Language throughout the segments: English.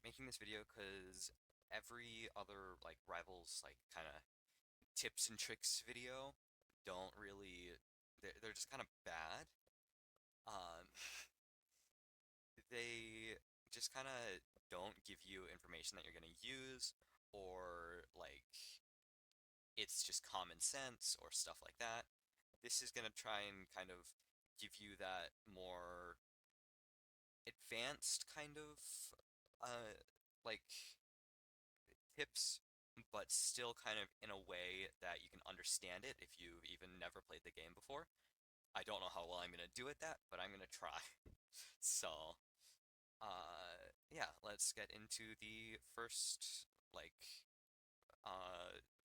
making this video because every other like Rivals like kind of tips and tricks video don't really they're just kind of bad. Um, they just kind of don't give you information that you're gonna use or like it's just common sense or stuff like that. This is gonna try and kind of give you that more advanced kind of uh like tips, but still kind of in a way that you can understand it if you've even never played the game before. I don't know how well I'm gonna do at that, but I'm gonna try. So, yeah, let's get into the like,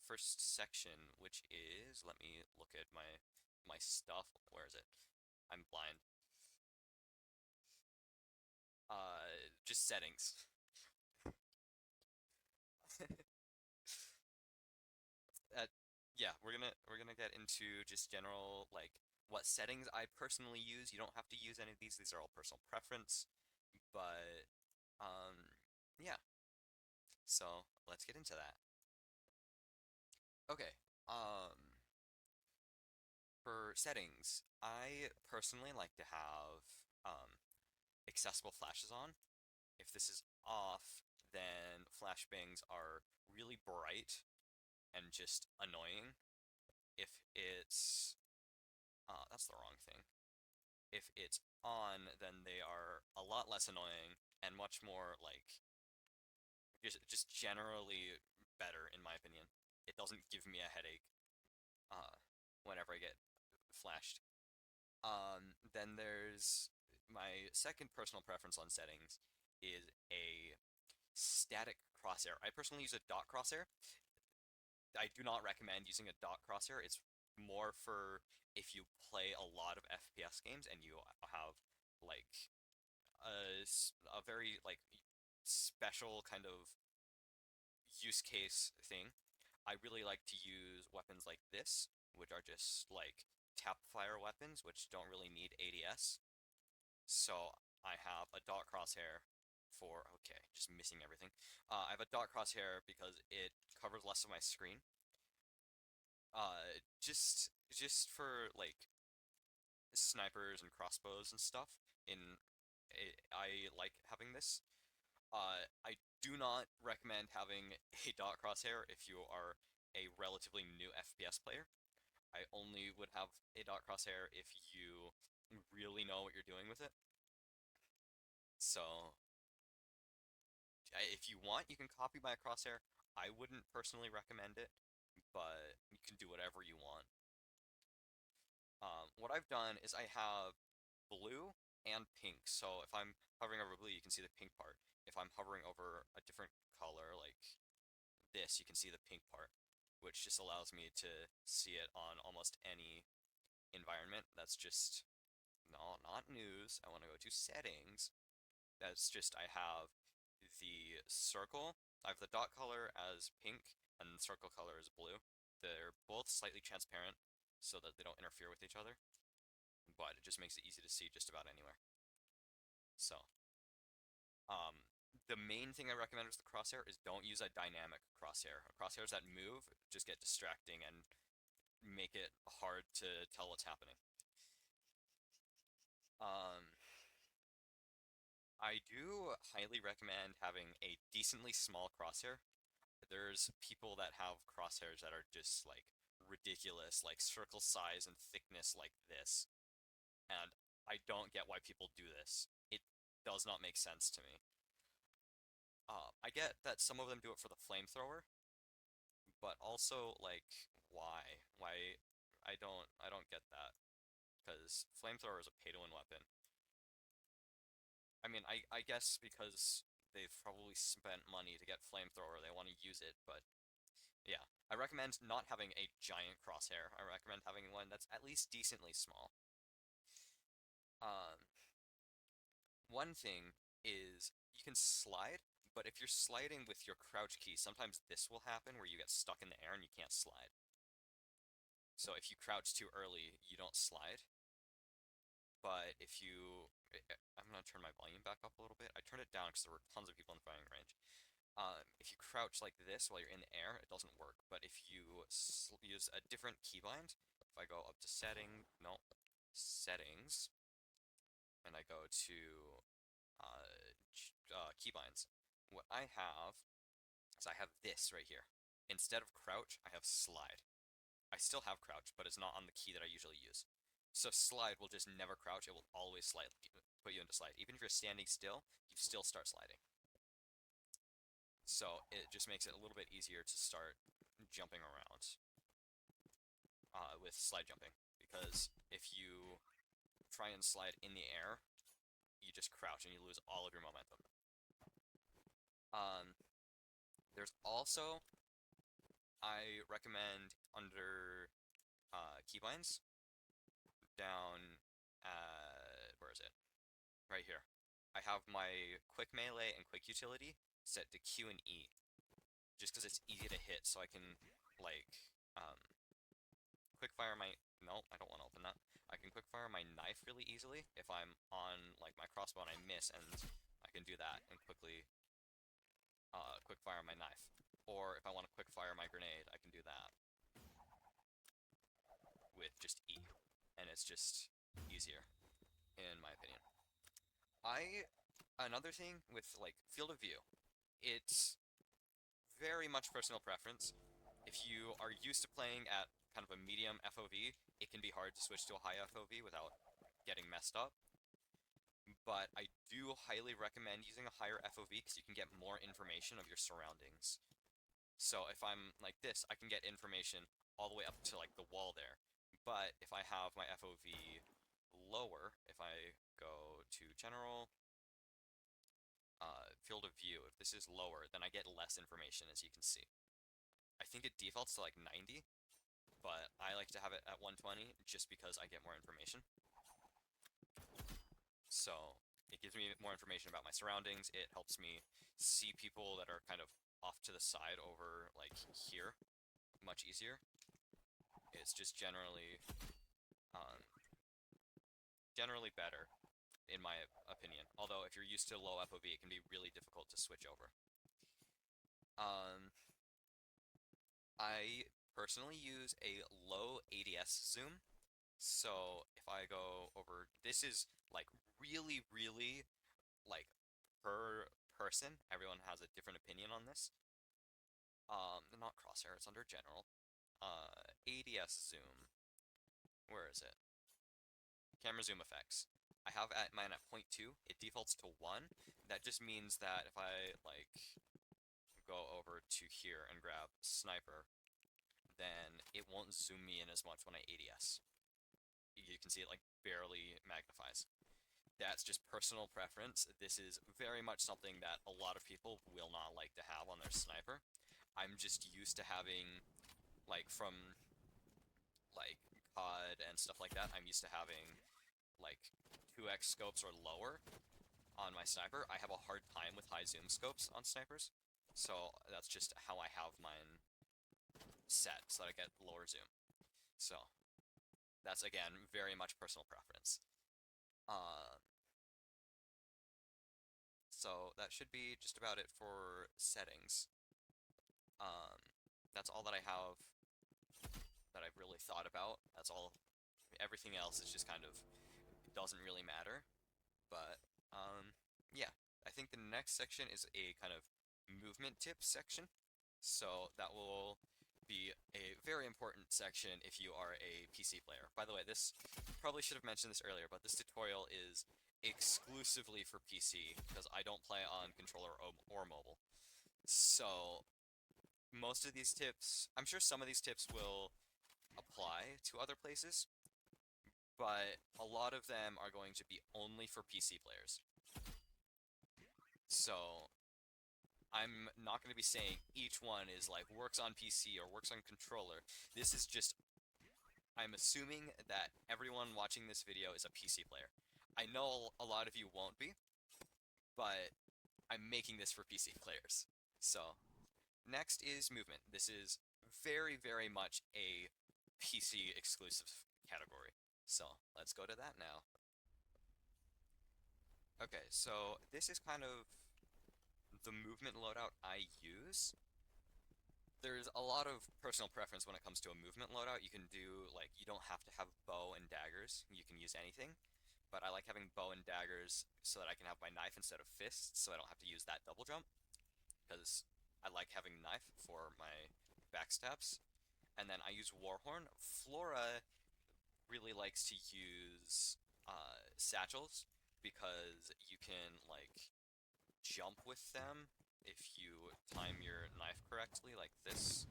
first section, which is, let me look at my stuff. Where is it? I'm blind. Just settings. uh, yeah, we're gonna get into just general like what settings I personally use. You don't have to use any of these. These are all personal preference. But yeah. So let's get into that. Okay. For settings, I personally like to have accessible flashes on. If this is off, then flashbangs are really bright and just annoying. If it's that's the wrong thing. If it's on, then they are a lot less annoying and much more like just generally better in my opinion. It doesn't give me a headache uh whenever I get flashed. Then there's my second personal preference on settings is a static crosshair. I personally use a dot crosshair. I do not recommend using a dot crosshair. It's more for if you play a lot of FPS games and you have like a very like special kind of use case thing. I really like to use weapons like this, which are just like tap fire weapons, which don't really need ADS. So I have a dot crosshair for, okay, just missing everything. I have a dot crosshair because it covers less of my screen. Just for like snipers and crossbows and stuff. I like having this. I do not recommend having a dot crosshair if you are a relatively new FPS player. I only would have a dot crosshair if you really know what you're doing with it. So, if you want, you can copy my crosshair. I wouldn't personally recommend it, but you can do whatever you want. What I've done is I have blue and pink. So if I'm hovering over blue, you can see the pink part. If I'm hovering over a different color, like this, you can see the pink part, which just allows me to see it on almost any environment. That's just, no, not news. I want to go to settings. That's just, I have the circle. I have the dot color as pink and the circle color is blue. They're both slightly transparent so that they don't interfere with each other, but it just makes it easy to see just about anywhere. So, um, the main thing I recommend with the crosshair is don't use a dynamic crosshair. Crosshairs that move just get distracting and make it hard to tell what's happening. Um, I do highly recommend having a decently small crosshair. There's people that have crosshairs that are just like ridiculous, like circle size and thickness like this. And I don't get why people do this. It does not make sense to me. I get that some of them do it for the flamethrower, but also like why? Why I don't get that because flamethrower is a pay-to-win weapon. I mean, I guess because they've probably spent money to get flamethrower, they want to use it, but yeah. I recommend not having a giant crosshair. I recommend having one that's at least decently small. Um, One thing is you can slide, but if you're sliding with your crouch key, sometimes this will happen where you get stuck in the air and you can't slide. So if you crouch too early, you don't slide. but if you, I'm gonna turn my volume back up a little bit. I turned it down because there were tons of people in firing range. If you crouch like this while you're in the air, it doesn't work. But if you use a different keybind, if I go up to settings, and I go to keybinds, what I have is I have this right here. Instead of crouch, I have slide. I still have crouch, but it's not on the key that I usually use. So slide will just never crouch, it will always put you into slide. Even if you're standing still, you still start sliding. So it just makes it a little bit easier to start jumping around with slide jumping. Because if you try and slide in the air, you just crouch and you lose all of your momentum. There's also, I recommend under keybinds, down, where is it? Right here. I have my quick melee and quick utility set to Q and E, just because it's easy to hit, so I can, like, quick fire my, no, I don't want to open that. I can quick fire my knife really easily if I'm on, like, my crossbow and I miss, and I can do that and quickly quick fire my knife. Or if I want to quick fire my grenade, I can do that with just E, and it's just easier, in my opinion. Another thing with, like, field of view, it's very much personal preference. If you are used to playing at kind of a medium FOV, it can be hard to switch to a high FOV without getting messed up. But I do highly recommend using a higher FOV because you can get more information of your surroundings. So if I'm like this, I can get information all the way up to, like, the wall there. But if I have my FOV lower, if I go to general, field of view, if this is lower, then I get less information, as you can see. I think it defaults to like 90, but I like to have it at 120 just because I get more information. So it gives me more information about my surroundings. It helps me see people that are kind of off to the side over, like, here much easier. It's just generally better, in my opinion. Although if you're used to low FOV, it can be really difficult to switch over. I personally use a low ADS zoom. So if I go over, this is like really, really, like, per person. Everyone has a different opinion on this. Not crosshair, it's under general. ADS zoom. Where is it? Camera zoom effects. I have mine at 0.2. It defaults to 1. That just means that if I, like, go over to here and grab sniper, then it won't zoom me in as much when I ADS. You can see it, like, barely magnifies. That's just personal preference. This is very much something that a lot of people will not like to have on their sniper. I'm just used to having, like, from, like, COD and stuff like that, I'm used to having, like, 2x scopes or lower on my sniper. I have a hard time with high zoom scopes on snipers, so that's just how I have mine set, so that I get lower zoom. So that's, again, very much personal preference. So that should be just about it for settings. That's all that I have that I've really thought about. That's all. Everything else is just kind of, it doesn't really matter. But yeah, I think the next section is a kind of movement tips section. So that will be a very important section if you are a PC player. By the way, this, probably should have mentioned this earlier, but this tutorial is exclusively for PC because I don't play on controller or mobile. So most of these tips, I'm sure some of these tips will apply to other places, but a lot of them are going to be only for PC players. So I'm not going to be saying each one is, like, works on PC or works on controller. This is just, I'm assuming that everyone watching this video is a PC player. I know a lot of you won't be, but I'm making this for PC players. So next is movement. This is very, very much a PC exclusive category. So let's go to that now. Okay, so this is kind of the movement loadout I use. There's a lot of personal preference when it comes to a movement loadout. You can do, like, you don't have to have bow and daggers. You can use anything. But I like having bow and daggers so that I can have my knife instead of fists, so I don't have to use that double jump. Because I like having knife for my backstabs. And then I use Warhorn. Flora really likes to use satchels because you can, like, jump with them if you time your knife correctly, like this.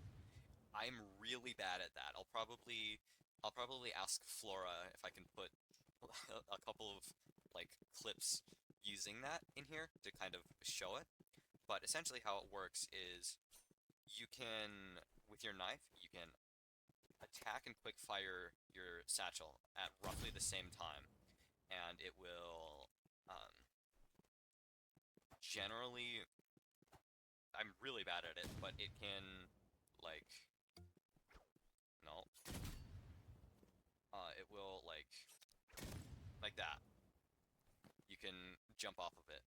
I'm really bad at that. I'll probably ask Flora if I can put a couple of like clips using that in here to kind of show it. But essentially how it works is you can, with your knife, you can attack and quick fire your satchel at roughly the same time, and it will generally, I'm really bad at it, but it can, like, no, it will, like that. You can jump off of it.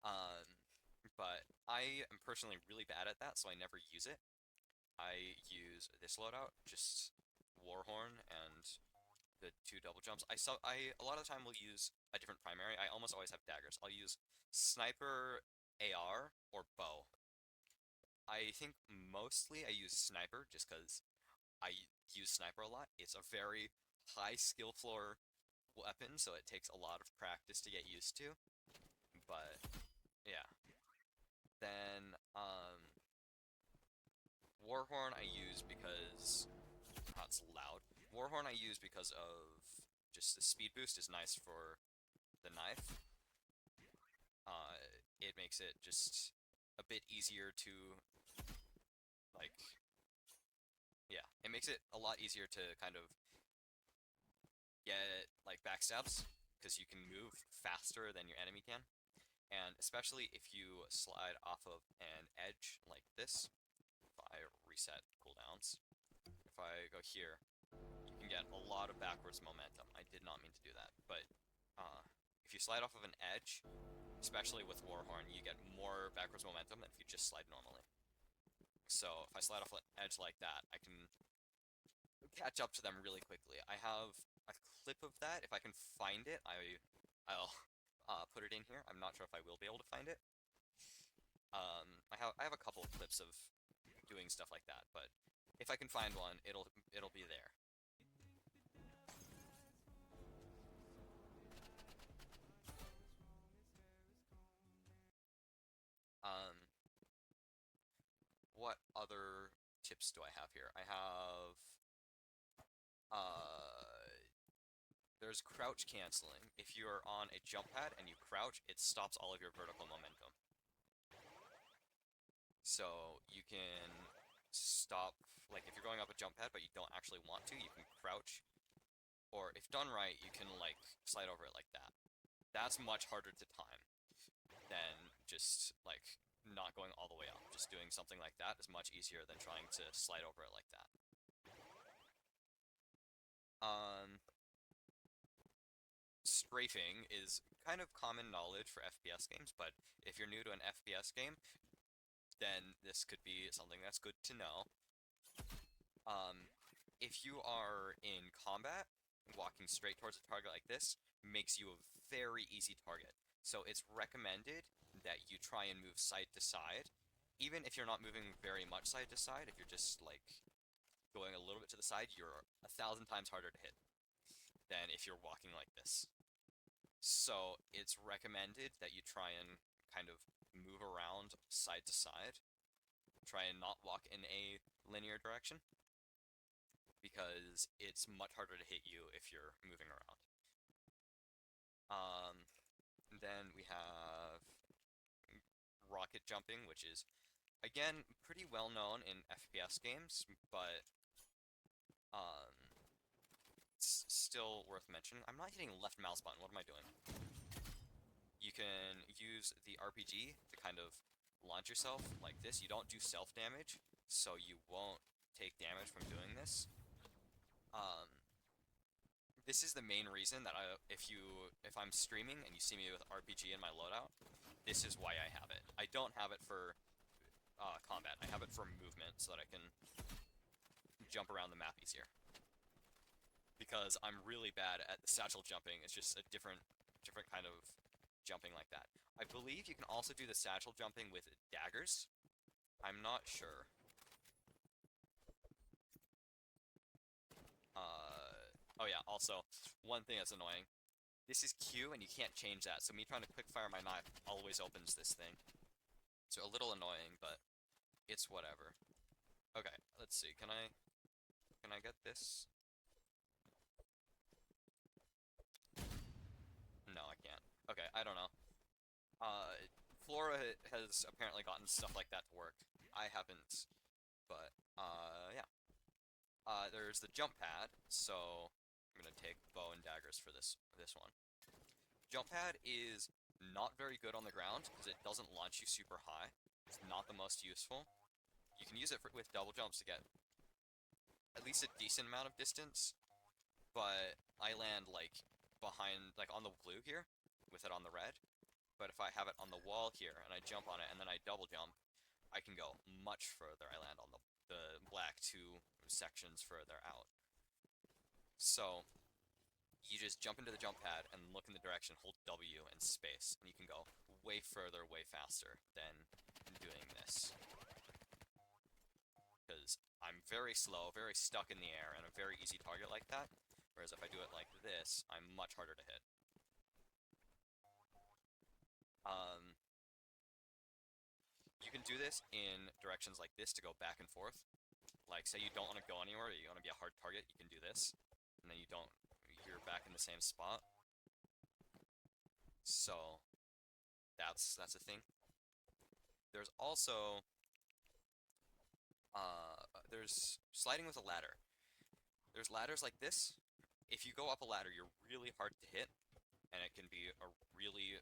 Um, but I am personally really bad at that, so I never use it. I use this loadout, just Warhorn and the two double jumps. I a lot of the time will use a different primary. I almost always have daggers. I'll use sniper, AR, or bow. I think mostly I use sniper just because I use sniper a lot. It's a very high skill floor weapon, so it takes a lot of practice to get used to. But yeah. Then Warhorn I use because it's loud. Warhorn I use because of just the speed boost is nice for the knife. It makes it just a bit easier to, like, yeah, it makes it a lot easier to kind of get like backstabs because you can move faster than your enemy can. And especially if you slide off of an edge like this, if I reset cooldowns, if I go here, you can get a lot of backwards momentum. I did not mean to do that, but if you slide off of an edge, especially with Warhorn, you get more backwards momentum than if you just slide normally. So if I slide off an edge like that, I can catch up to them really quickly. I have a clip of that. If I can find it, I'll put it in here. I'm not sure if I will be able to find it. I have a couple of clips of doing stuff like that, but if I can find one, it'll be there. Um, what other tips do I have here? I have there's crouch canceling. If you're on a jump pad and you crouch, it stops all of your vertical momentum. So you can stop, like if you're going up a jump pad but you don't actually want to, you can crouch. Or if done right, you can like slide over it like that. That's much harder to time than just like not going all the way up. Just doing something like that is much easier than trying to slide over it like that. Um, Strafing is kind of common knowledge for FPS games, but if you're new to an FPS game, then this could be something that's good to know. If you are in combat, walking straight towards a target like this makes you a very easy target. So it's recommended that you try and move side to side, even if you're not moving very much side to side. If you're just like going a little bit to the side, you're 1,000 times harder to hit than if you're walking like this. So it's recommended that you try and kind of move around side to side. Try and not walk in a linear direction, because it's much harder to hit you if you're moving around. Then we have rocket jumping, which is, again, pretty well known in FPS games, but um, it's still worth mentioning. I'm not hitting left mouse button, what am I doing? You can use the RPG to kind of launch yourself like this. You don't do self damage, so you won't take damage from doing this. Um, this is the main reason that if I'm streaming and you see me with RPG in my loadout, this is why I have it. I don't have it for combat. I have it for movement so that I can jump around the map easier. Because I'm really bad at the satchel jumping. It's just a different kind of jumping like that. I believe you can also do the satchel jumping with daggers. I'm not sure. Oh yeah, also, one thing that's annoying. This is Q, and you can't change that, so me trying to quick fire my knife always opens this thing. So a little annoying, but it's whatever. Okay, let's see, can I get this? No, I can't. Okay, I don't know. Flora has apparently gotten stuff like that to work. I haven't, but, yeah. There's the jump pad, so I'm gonna take bow and daggers for this one. Jump pad is not very good on the ground because it doesn't launch you super high. It's not the most useful. You can use it with double jumps to get at least a decent amount of distance, but I land like behind, like on the blue here, with it on the red. But if I have it on the wall here and I jump on it and then I double jump, I can go much further. I land on the black 2 sections further out. So you just jump into the jump pad and look in the direction, hold W and space, and you can go way further, way faster than doing this. Because I'm very slow, very stuck in the air, and a very easy target like that. Whereas if I do it like this, I'm much harder to hit. You can do this in directions like this to go back and forth. Like, say you don't want to go anywhere, you want to be a hard target, you can do this. And then you're back in the same spot. So, that's a thing. There's also, there's sliding with a ladder. There's ladders like this. If you go up a ladder, you're really hard to hit, and it can be a really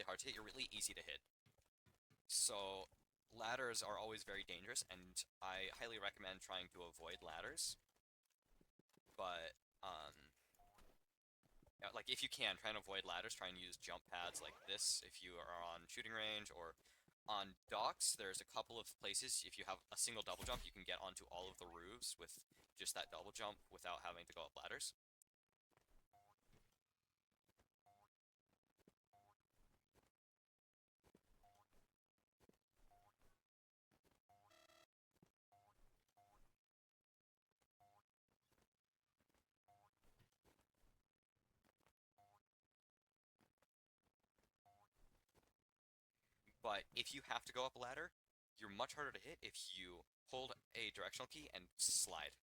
hard to hit. You're really easy to hit. So ladders are always very dangerous, and I highly recommend trying to avoid ladders. But like if you can, try and avoid ladders. Try and use jump pads like this if you are on shooting range or on docks. There's a couple of places. If you have a single double jump, you can get onto all of the roofs with just that double jump without having to go up ladders. But if you have to go up a ladder, you're much harder to hit if you hold a directional key and slide.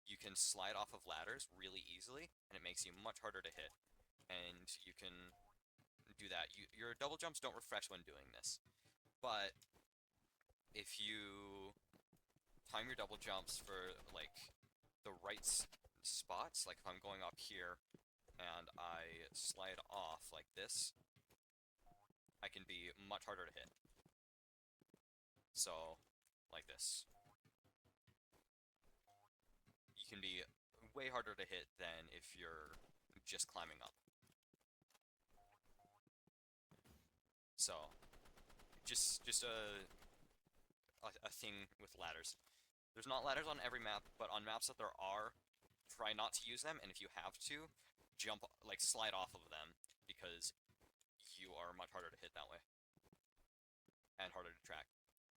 You can slide off of ladders really easily, and it makes you much harder to hit. And you can do that. Your double jumps don't refresh when doing this. But if you time your double jumps for, like, the right spots, like if I'm going up here and I slide off like this, I can be much harder to hit. So, like this. You can be way harder to hit than if you're just climbing up. So, just a thing with ladders. There's not ladders on every map, but on maps that there are, try not to use them, and if you have to, jump, like, slide off of them, because you are much harder to hit that way. And harder to track.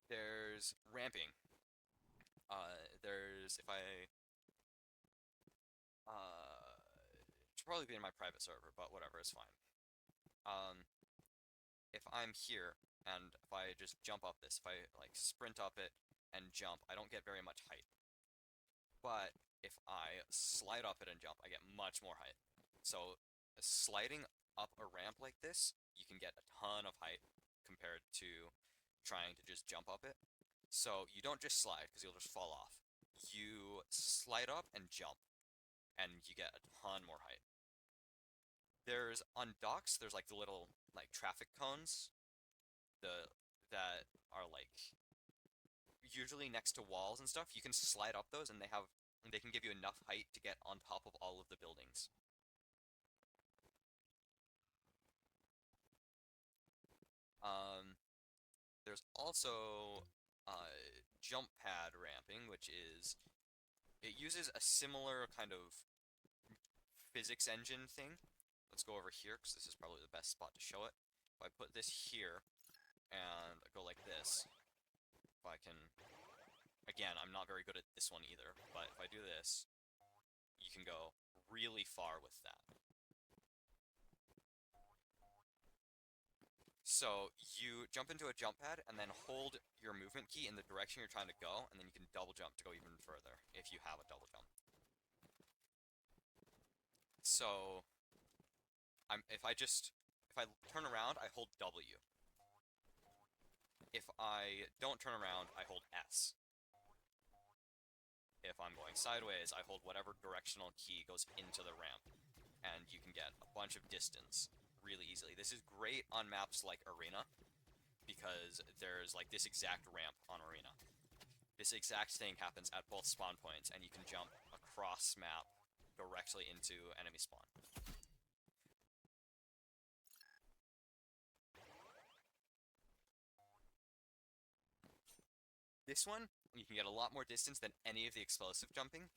There's ramping. If I... it should probably be in my private server, but whatever, it's fine. If I'm here, and if I just jump up this, if I, like, sprint up it and jump, I don't get very much height. But if I slide up it and jump, I get much more height. So, sliding up a ramp like this, you can get a ton of height compared to trying to just jump up it. So, you don't just slide, because you'll just fall off. You slide up and jump, and you get a ton more height. On docks, there's like the little, like, traffic cones, that are like, usually next to walls and stuff, you can slide up those, and they can give you enough height to get on top of all of the buildings. There's also jump pad ramping, which is it uses a similar kind of physics engine thing. Let's go over here because this is probably the best spot to show it. If I put this here and go like this, if I can, again, I'm not very good at this one either, but if I do this, you can go really far with that. So you jump into a jump pad and then hold your movement key in the direction you're trying to go, and then you can double jump to go even further if you have a double jump. So if I turn around, I hold W. If I don't turn around, I hold S. If I'm going sideways, I hold whatever directional key goes into the ramp, and you can get a bunch of distance really easily. This is great on maps like Arena, because there's like this exact ramp on Arena. This exact thing happens at both spawn points, and you can jump across map directly into enemy spawn. This one, you can get a lot more distance than any of the explosive jumping.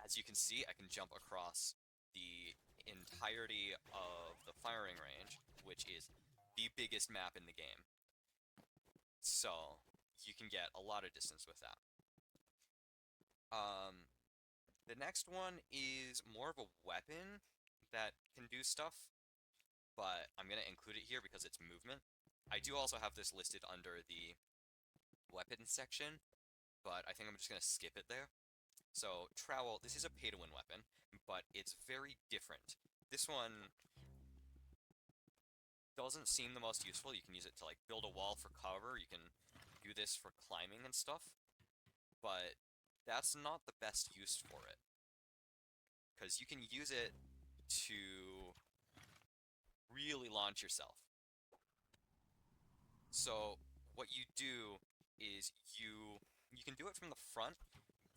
As you can see, I can jump across the entirety of the firing range, which is the biggest map in the game. So, you can get a lot of distance with that. The next one is more of a weapon that can do stuff, but I'm going to include it here because it's movement. I do also have this listed under the weapons section, but I think I'm just going to skip it there. So, Trowel, this is a pay-to-win weapon, but it's very different. This one doesn't seem the most useful. You can use it to, like, build a wall for cover. You can do this for climbing and stuff, but that's not the best use for it. Because you can use it to really launch yourself. So, what you do is you can do it from the front,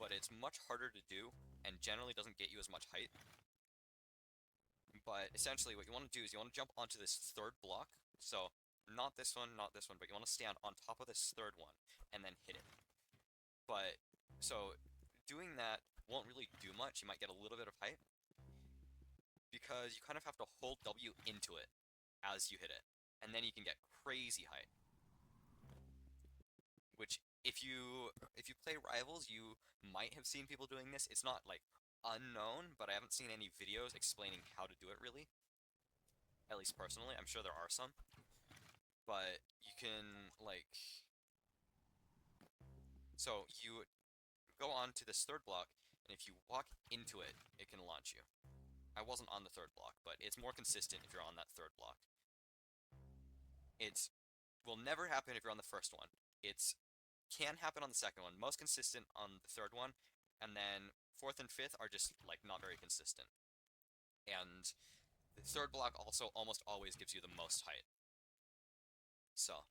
but it's much harder to do, and generally doesn't get you as much height. But essentially what you want to do is you want to jump onto this third block, so not this one, not this one, but you want to stand on top of this third one, and then hit it. But, so, doing that won't really do much. You might get a little bit of height, because you kind of have to hold W into it as you hit it, and then you can get crazy height. Which, if you play Rivals, you might have seen people doing this. It's not, like, unknown, but I haven't seen any videos explaining how to do it, really. At least personally. I'm sure there are some. But you can, like... So, you go on to this third block, and if you walk into it, it can launch you. I wasn't on the third block, but it's more consistent if you're on that third block. It will never happen if you're on the first one. It's can happen on the second one, most consistent on the third one, and then fourth and fifth are just, like, not very consistent. And the third block also almost always gives you the most height. So,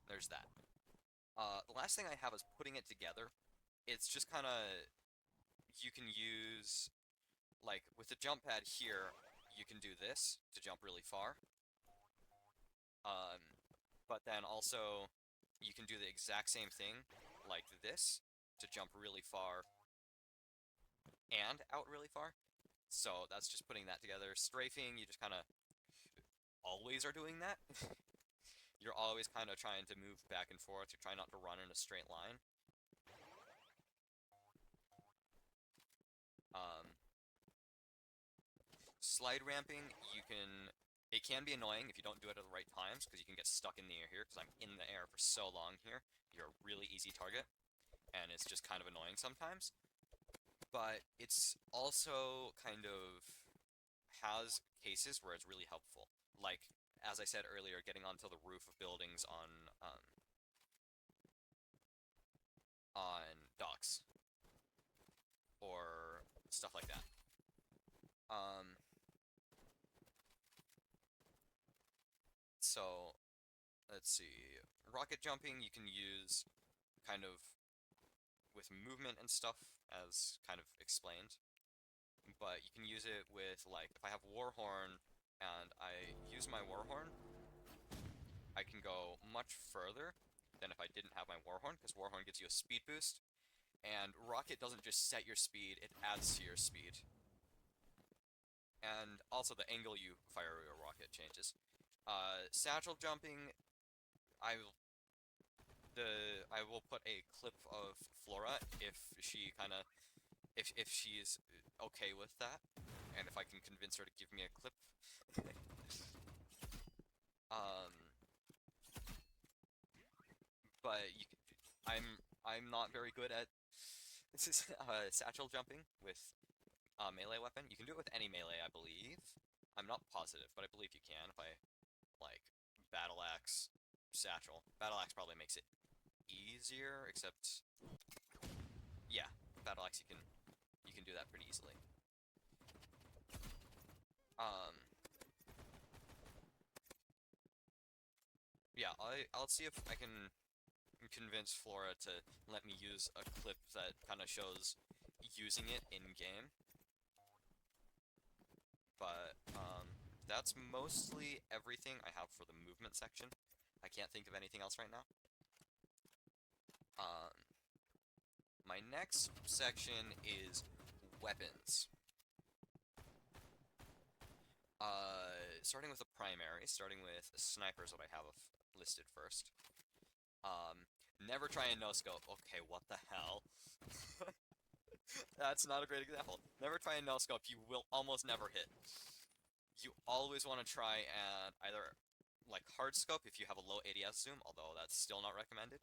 there's that. The last thing I have is putting it together. It's just kind of, you can use, like, with the jump pad here, you can do this to jump really far. But then also, you can do the exact same thing, like this, to jump really far and out really far. So that's just putting that together. Strafing, you just kind of always are doing that. You're always kind of trying to move back and forth. You're trying not to run in a straight line. Slide ramping, it can be annoying if you don't do it at the right times, because you can get stuck in the air here, because I'm in the air for so long here. You're a really easy target, and it's just kind of annoying sometimes. But it's also kind of has cases where it's really helpful. Like, as I said earlier, getting onto the roof of buildings on docks. Or stuff like that. So, let's see. rocket jumping you can use kind of with movement and stuff, as kind of explained. But you can use it with, like, if I have Warhorn and I use my Warhorn, I can go much further than if I didn't have my Warhorn, because Warhorn gives you a speed boost, and Rocket doesn't just set your speed, it adds to your speed. And also the angle you fire your rocket changes. Satchel jumping, I will put a clip of Flora if she's okay with that, and if I can convince her to give me a clip. um, but I'm not very good at satchel jumping with melee weapon. You can do it with any melee, I believe. I'm not positive, but I believe you can. If I like battle axe, satchel. Battle axe probably makes it easier, except yeah, battle axe you can do that pretty easily. Yeah, I'll see if I can convince Flora to let me use a clip that kind of shows using it in-game. But, that's mostly everything I have for the movement section. I can't think of anything else right now. My next section is weapons. Starting with the primary, starting with snipers, what I have listed first. Never try and no-scope. Okay, what the hell? That's not a great example. Never try and no-scope, you will almost never hit. You always want to try and either, like, hard scope if you have a low ADS zoom, although that's still not recommended,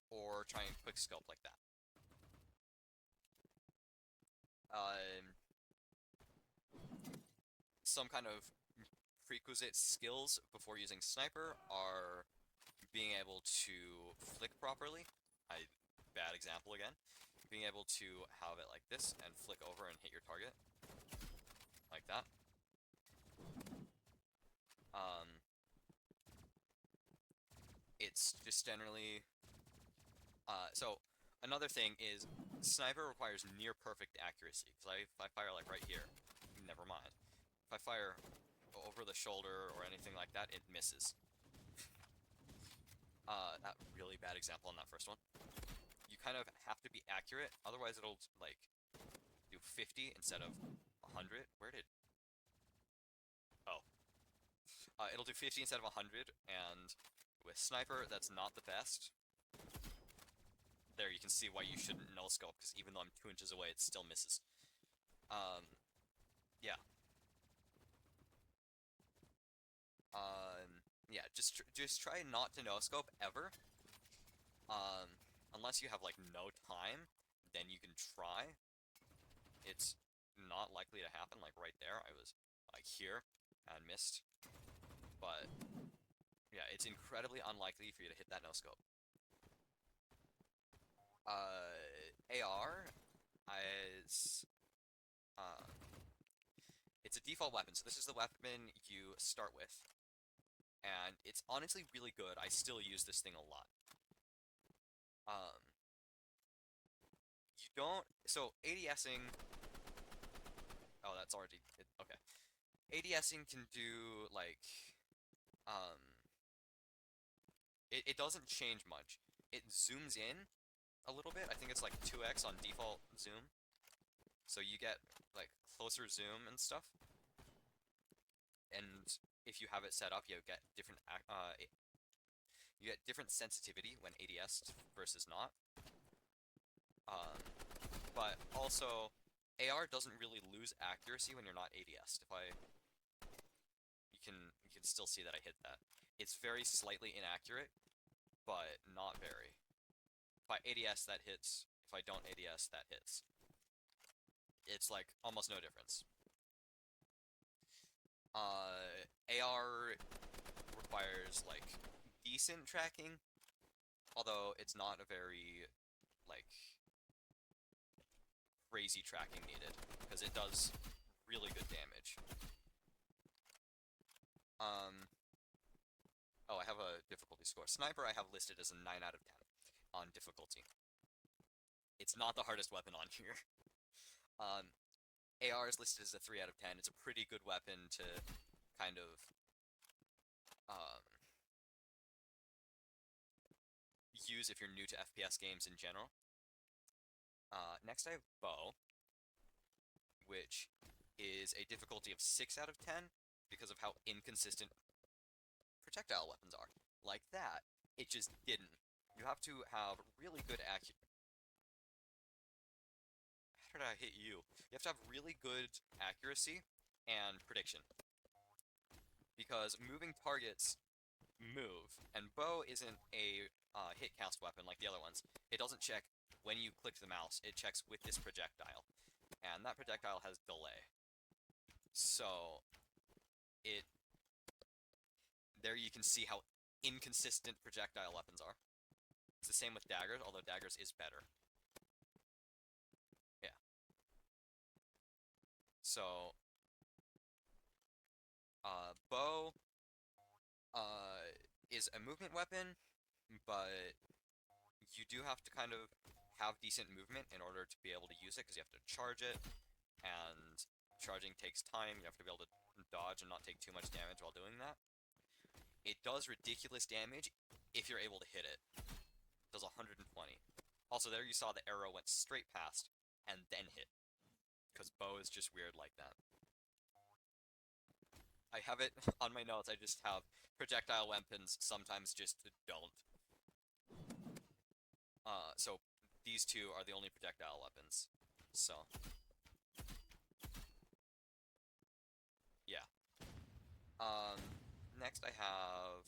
or try and quick scope like that. Some kind of prerequisite skills before using sniper are being able to flick properly. Bad example again. Being able to have it like this and flick over and hit your target. Like that. It's just generally... so, another thing is, sniper requires near perfect accuracy, because if I fire like right here, never mind. If I fire over the shoulder or anything like that, it misses. That really bad example on that first one. You kind of have to be accurate, otherwise it'll, like, do 50 instead of 100. Where did... Oh. It'll do 50 instead of 100, and with sniper, that's not the best. There, you can see why you shouldn't no-scope, because even though I'm 2 inches away, it still misses. Yeah. Yeah, just try not to no-scope ever. Unless you have, like, no time, then you can try. It's not likely to happen, like, right there. I was, like, here, and missed. But, yeah, it's incredibly unlikely for you to hit that no-scope. AR is... it's a default weapon, so this is the weapon you start with. And it's honestly really good. I still use this thing a lot. You don't... So, ADSing... Oh, that's already... okay. ADSing can do, like... It doesn't change much. It zooms in a little bit. I think it's like 2x on default zoom. So you get, like, closer zoom and stuff. And if you have it set up, you get different sensitivity when ADS versus not. But also, AR doesn't really lose accuracy when you're not ADS. You can still see that I hit that. It's very slightly inaccurate, but not very. If I ADS, that hits. If I don't ADS, that hits. It's like almost no difference. AR requires, like, decent tracking, although it's not a very, like, crazy tracking needed, because it does really good damage. Oh, I have a difficulty score. Sniper I have listed as a 9 out of 10 on difficulty. It's not the hardest weapon on here. AR is listed as a 3 out of 10. It's a pretty good weapon to kind of um, use if you're new to FPS games in general. Next I have bow, which is a difficulty of 6 out of 10 because of how inconsistent projectile weapons are. Like that, it just didn't. You have to have really good accuracy. How did I hit you? You have to have really good accuracy and prediction. Because moving targets move, and bow isn't a hit cast weapon like the other ones. It doesn't check when you click the mouse, it checks with this projectile. And that projectile has delay. So, there you can see how inconsistent projectile weapons are. It's the same with daggers, although daggers is better. Yeah. So, bow is a movement weapon, but you do have to kind of have decent movement in order to be able to use it, because you have to charge it, and charging takes time. You have to be able to dodge and not take too much damage while doing that. It does ridiculous damage if you're able to hit it. It does 120. Also, there you saw the arrow went straight past and then hit, because bow is just weird like that. I have it on my notes. I just have projectile weapons sometimes just don't. So these two are the only projectile weapons. So, yeah. Next I have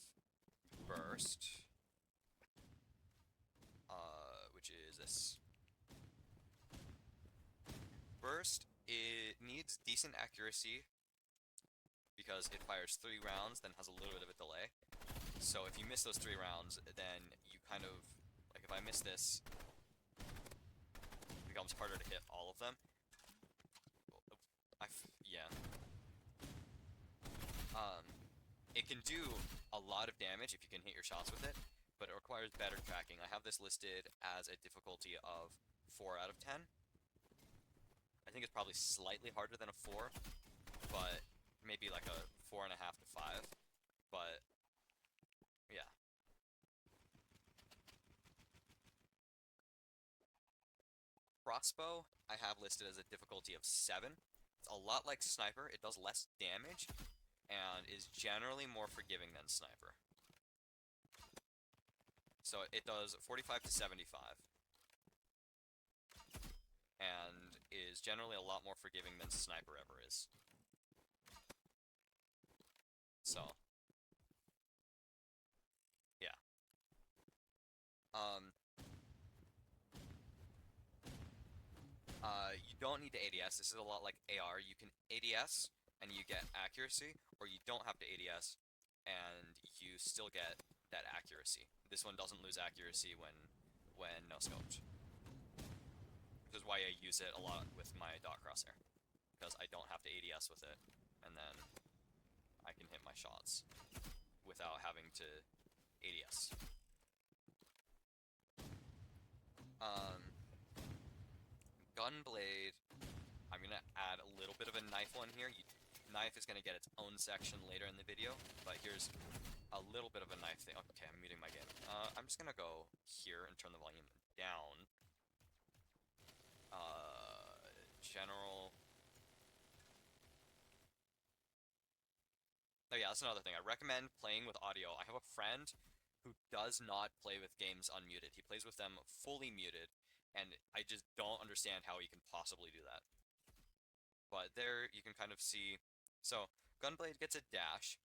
burst, which is this. Burst, it needs decent accuracy because it fires 3 rounds, then has a little bit of a delay. So if you miss those 3 rounds, then you kind of, like if I miss this, it becomes harder to hit all of them. Yeah. It can do a lot of damage if you can hit your shots with it, but it requires better tracking. I have this listed as a difficulty of 4 out of 10. I think it's probably slightly harder than a 4, but maybe like a 4.5 to 5. But yeah. Crossbow I have listed as a difficulty of 7. It's a lot like Sniper. It does less damage and is generally more forgiving than Sniper. So it does 45 to 75. And is generally a lot more forgiving than Sniper ever is. So, yeah. You don't need to ADS. This is a lot like AR. You can ADS and you get accuracy, or you don't have to ADS and you still get that accuracy. This one doesn't lose accuracy when no scoped. Which is why I use it a lot with my dot crosshair, because I don't have to ADS with it, and then I can hit my shots without having to ADS. Gunblade, I'm gonna add a little bit of a knife one here. Knife is gonna get its own section later in the video, but here's a little bit of a knife thing. Okay, I'm muting my game. I'm just gonna go here and turn the volume down. General. Oh yeah, that's another thing. I recommend playing with audio. I have a friend who does not play with games unmuted. He plays with them fully muted, and I just don't understand how he can possibly do that. But there you can kind of see. So, Gunblade gets a dash.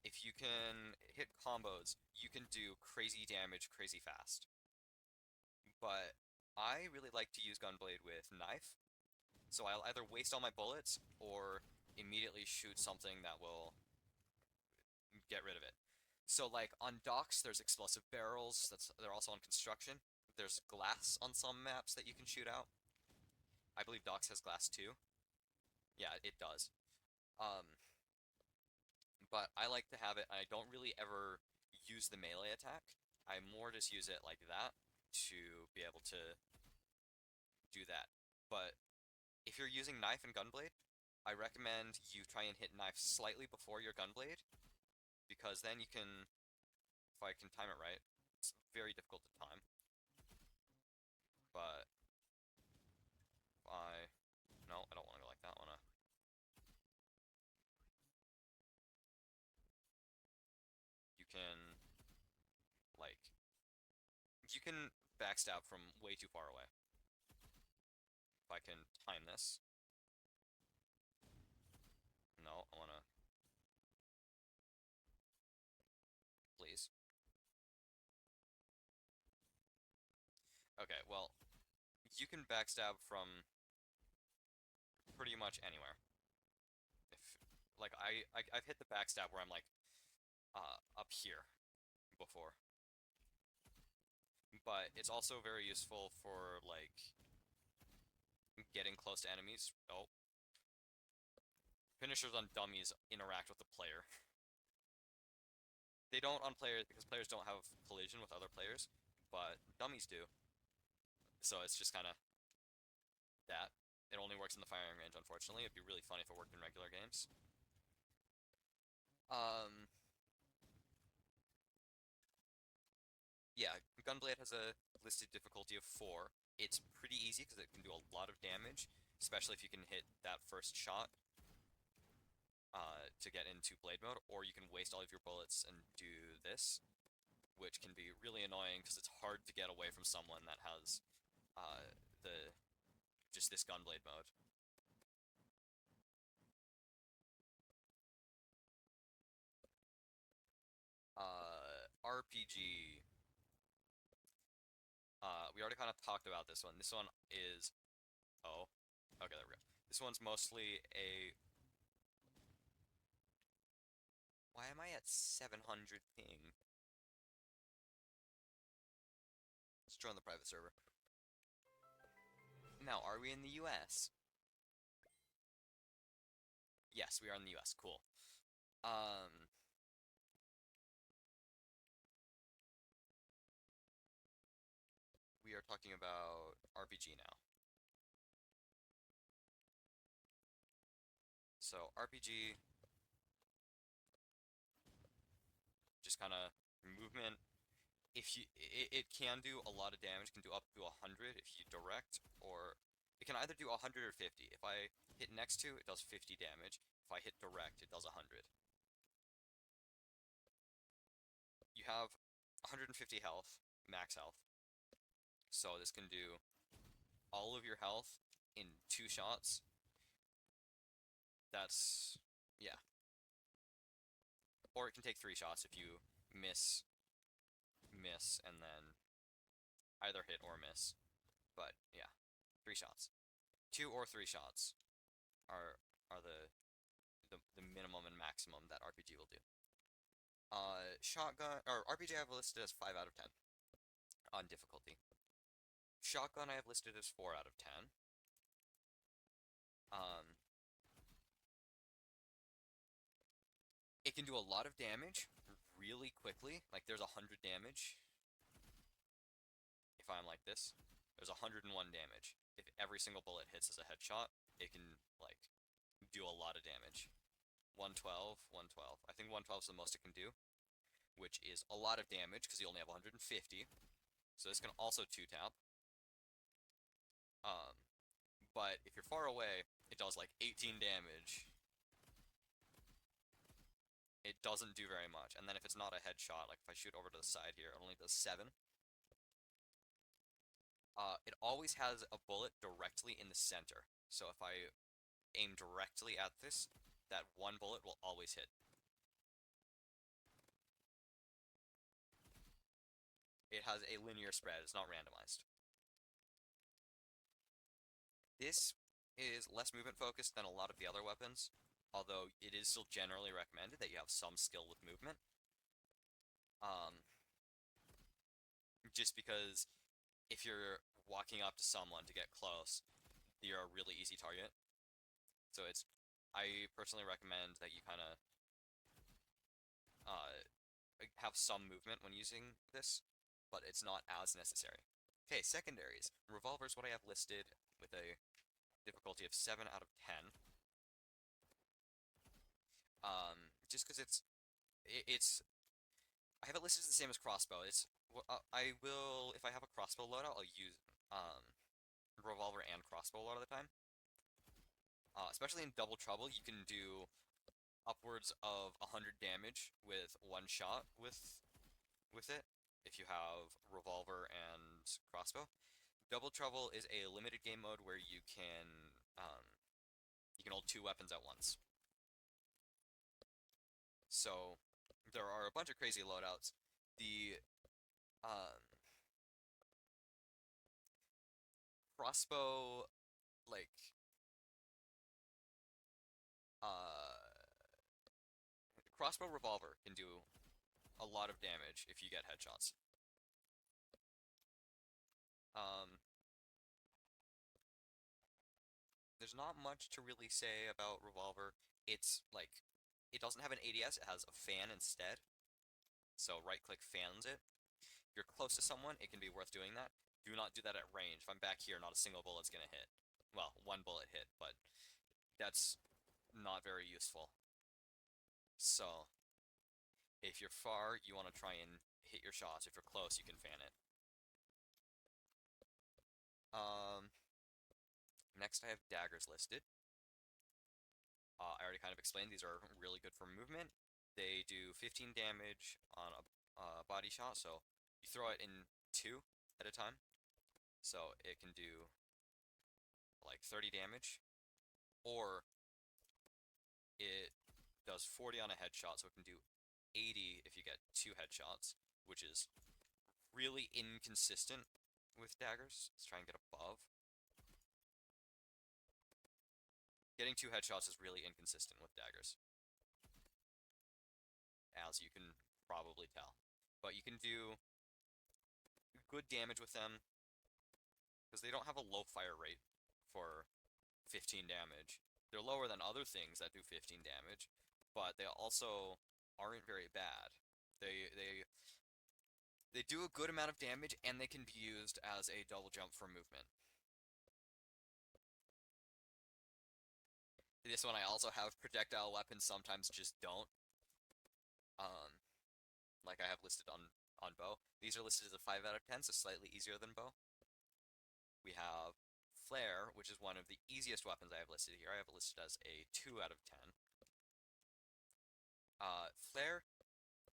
If you can hit combos, you can do crazy damage crazy fast. But I really like to use Gunblade with knife. So I'll either waste all my bullets or immediately shoot something that will get rid of it. So like on docks, there's explosive barrels. They're also on construction. There's glass on some maps that you can shoot out. I believe docks has glass too. Yeah, it does. but I like to have it. I don't really ever use the melee attack. I more just use it like that to be able to do that. But if you're using knife and gunblade, I recommend you try and hit knife slightly before your gunblade, because then you can, if I can time it right, it's very difficult to time, but if no, I don't want to go like that, I want to, you can, like, you can backstab from way too far away. If I can time this, no, I want to, please. Okay, well, you can backstab from pretty much anywhere. If, like, I've hit the backstab where I'm, like, up here before. But it's also very useful for, like, getting close to enemies. Oh. Finishers on dummies interact with the player. They don't on players because players don't have collision with other players, but dummies do. So it's just kind of that. It only works in the firing range, unfortunately. It'd be really funny if it worked in regular games. Yeah, Gunblade has a listed difficulty of 4. It's pretty easy because it can do a lot of damage, especially if you can hit that first shot to get into blade mode, or you can waste all of your bullets and do this, which can be really annoying because it's hard to get away from someone that has the just this gunblade mode. RPG. We already kind of talked about this one. This one is... Oh. Okay, there we go. This one's mostly a... Why am I at 700 ping? Let's join the private server. Now, are we in the US? Yes, we are in the US. Cool. We are talking about RPG now. So, RPG... Just kind of movement. If you, it can do a lot of damage. Can do up to 100 if you direct, or it can either do 100 or 50. If I hit next to, it does 50 damage. If I hit direct, it does 100. You have 150 health, max health. So this can do all of your health in 2 shots. That's, yeah. Or it can take 3 shots if you miss, and then either hit or miss. But yeah, 3 shots. 2 or 3 shots are the minimum and maximum that RPG will do. Shotgun or RPG I have listed as 5 out of 10 on difficulty. Shotgun I have listed as 4 out of 10. It can do a lot of damage really quickly. Like there's 100 damage. If I'm like this, there's 101 damage. If every single bullet hits as a headshot, it can like do a lot of damage. 112, 112. I think 112 is the most it can do, which is a lot of damage because you only have 150. So this can also 2-tap. But if you're far away, it does like 18 damage. It doesn't do very much. And then if it's not a headshot, like if I shoot over to the side here, it only does 7. It always has a bullet directly in the center. So if I aim directly at this, that one bullet will always hit. It has a linear spread, it's not randomized. This is less movement focused than a lot of the other weapons, although it is still generally recommended that you have some skill with movement. Just because if you're walking up to someone to get close, you're a really easy target. So I personally recommend that you kind of have some movement when using this, but it's not as necessary. Okay, secondaries. Revolver is what I have listed with a difficulty of 7 out of 10. Just because it's I have it listed as the same as crossbow. I will, if I have a crossbow loadout, I'll use revolver and crossbow a lot of the time. Especially in double trouble, you can do upwards of 100 damage with one shot with it if you have revolver and crossbow. Double trouble is a limited game mode where you can hold two weapons at once. So there are a bunch of crazy loadouts. The crossbow, like crossbow revolver can do a lot of damage if you get headshots. Um, there's not much to really say about revolver. It's like it doesn't have an ADS, it has a fan instead. So right click fans it. If you're close to someone, it can be worth doing that. Do not do that at range. If I'm back here, not a single bullet's gonna hit. Well, one bullet hit, but that's not very useful. So, if you're far, you want to try and hit your shots. If you're close, you can fan it. Next I have daggers listed. I already kind of explained these are really good for movement. They do 15 damage on a body shot, so you throw it in two at a time. So it can do like 30 damage, or it does 40 on a headshot, so it can do 80 if you get two headshots, which is really inconsistent with daggers. Let's try and get above. Getting two headshots is really inconsistent with daggers, as you can probably tell. But you can do good damage with them, because they don't have a low fire rate for 15 damage. They're lower than other things that do 15 damage, but they also aren't very bad. They do a good amount of damage, and they can be used as a double jump for movement. This one I also have projectile weapons, sometimes just don't. Like I have listed on bow. These are listed as a 5 out of 10, so slightly easier than bow. We have flare, which is one of the easiest weapons I have listed here. I have it listed as a 2 out of 10. Flare,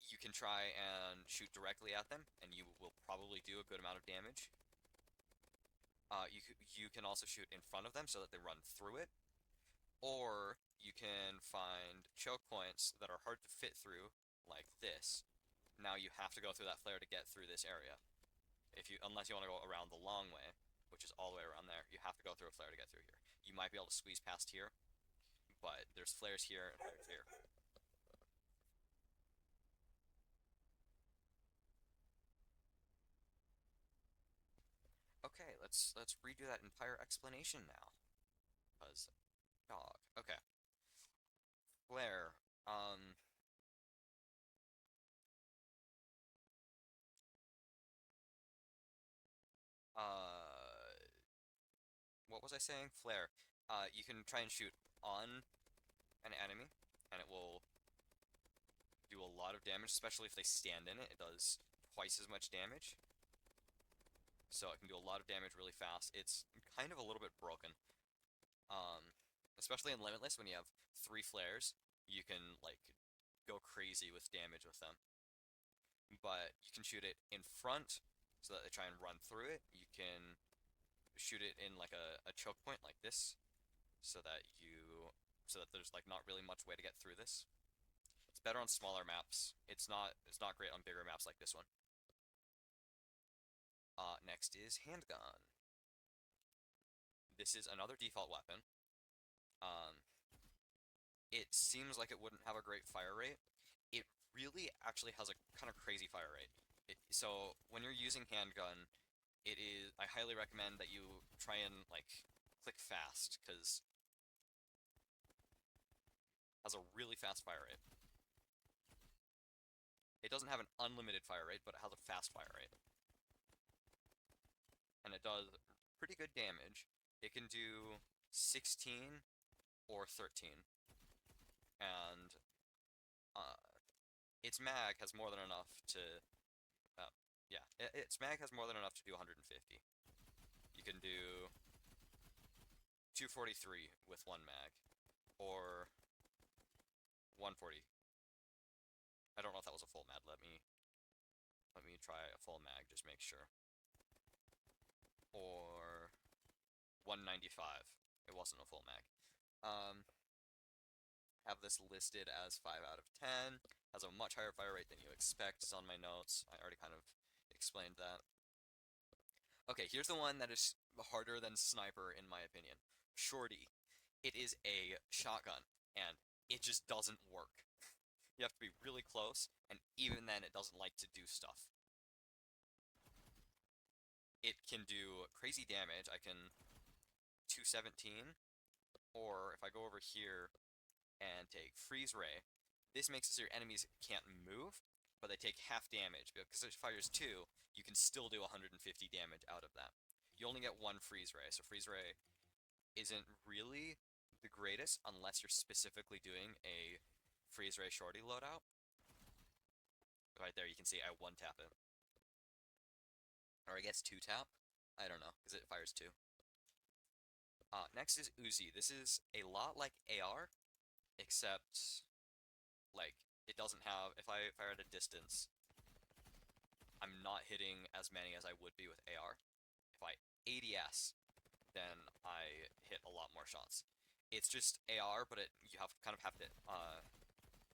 you can try and shoot directly at them, and you will probably do a good amount of damage. You can also shoot in front of them so that they run through it, or you can find choke points that are hard to fit through, like this. Now you have to go through that flare to get through this area. Unless you want to go around the long way, which is all the way around there, you have to go through a flare to get through here. You might be able to squeeze past here, but there's flares here and flares here. Okay, let's redo that entire explanation now. Cause dog. Okay. Flare. What was I saying? Flare. You can try and shoot on an enemy, and it will do a lot of damage, especially if they stand in it. It does twice as much damage. So it can do a lot of damage really fast. It's kind of a little bit broken. Especially in Limitless, when you have 3 flares, you can, like, go crazy with damage with them. But you can shoot it in front, so that they try and run through it. You can shoot it in, like, a choke point like this, so that there's, like, not really much way to get through this. It's better on smaller maps. It's not great on bigger maps like this one. Next is Handgun. This is another default weapon. It seems like it wouldn't have a great fire rate. It really actually has a kind of crazy fire rate. So when you're using Handgun, I highly recommend that you try and, like, click fast, because it has a really fast fire rate. It doesn't have an unlimited fire rate, but it has a fast fire rate. And it does pretty good damage. It can do 16 or 13. And its mag has more than enough to... yeah, its mag has more than enough to do 150. You can do 243 with one mag, or 140. I don't know if that was a full mag. Let me try a full mag, just make sure. Or 195. It wasn't a full mag. Have this listed as 5 out of 10. Has a much higher fire rate than you expect. It's on my notes. I already kind of explained that. Okay, here's the one that is harder than Sniper, in my opinion. Shorty. It is a shotgun, and it just doesn't work. You have to be really close, and even then it doesn't like to do stuff. It can do crazy damage. I can 217, or if I go over here and take Freeze Ray, this makes it so your enemies can't move, but they take half damage. Because it fires 2, you can still do 150 damage out of that. You only get 1 Freeze Ray, so Freeze Ray isn't really the greatest unless you're specifically doing a Freeze Ray Shorty loadout. Right there, you can see I 1-tap it. Or I guess 2-tap? I don't know, because it fires 2. Next is Uzi. This is a lot like AR, except, like, it doesn't have... If I fire at a distance, I'm not hitting as many as I would be with AR. If I ADS, then I hit a lot more shots. It's just AR, but you kind of have to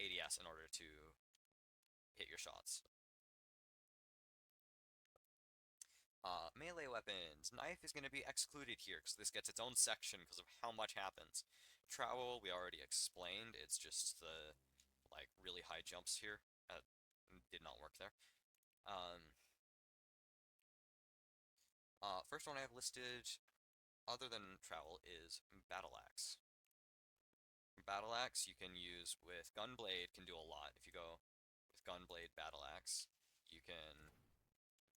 ADS in order to hit your shots. Melee weapons. Knife is going to be excluded here, because this gets its own section because of how much happens. Trowel, we already explained. It's just the, like, really high jumps here. Did not work there. First one I have listed, other than Trowel, is Battle Axe. Battle Axe you can use with Gunblade, can do a lot. If you go with Gunblade Battle Axe, you can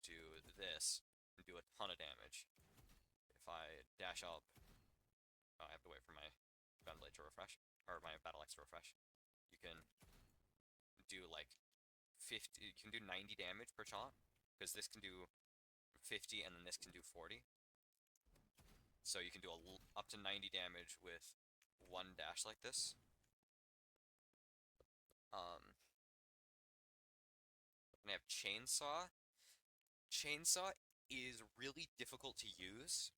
do this and do a ton of damage. If I dash up, I have to wait for my Gunblade to refresh, or my Battle Axe to refresh. You can do like 50, you can do 90 damage per shot, because this can do 50 and then this can do 40. So you can do up to 90 damage with one dash like this. And I have Chainsaw. Chainsaw is really difficult to use.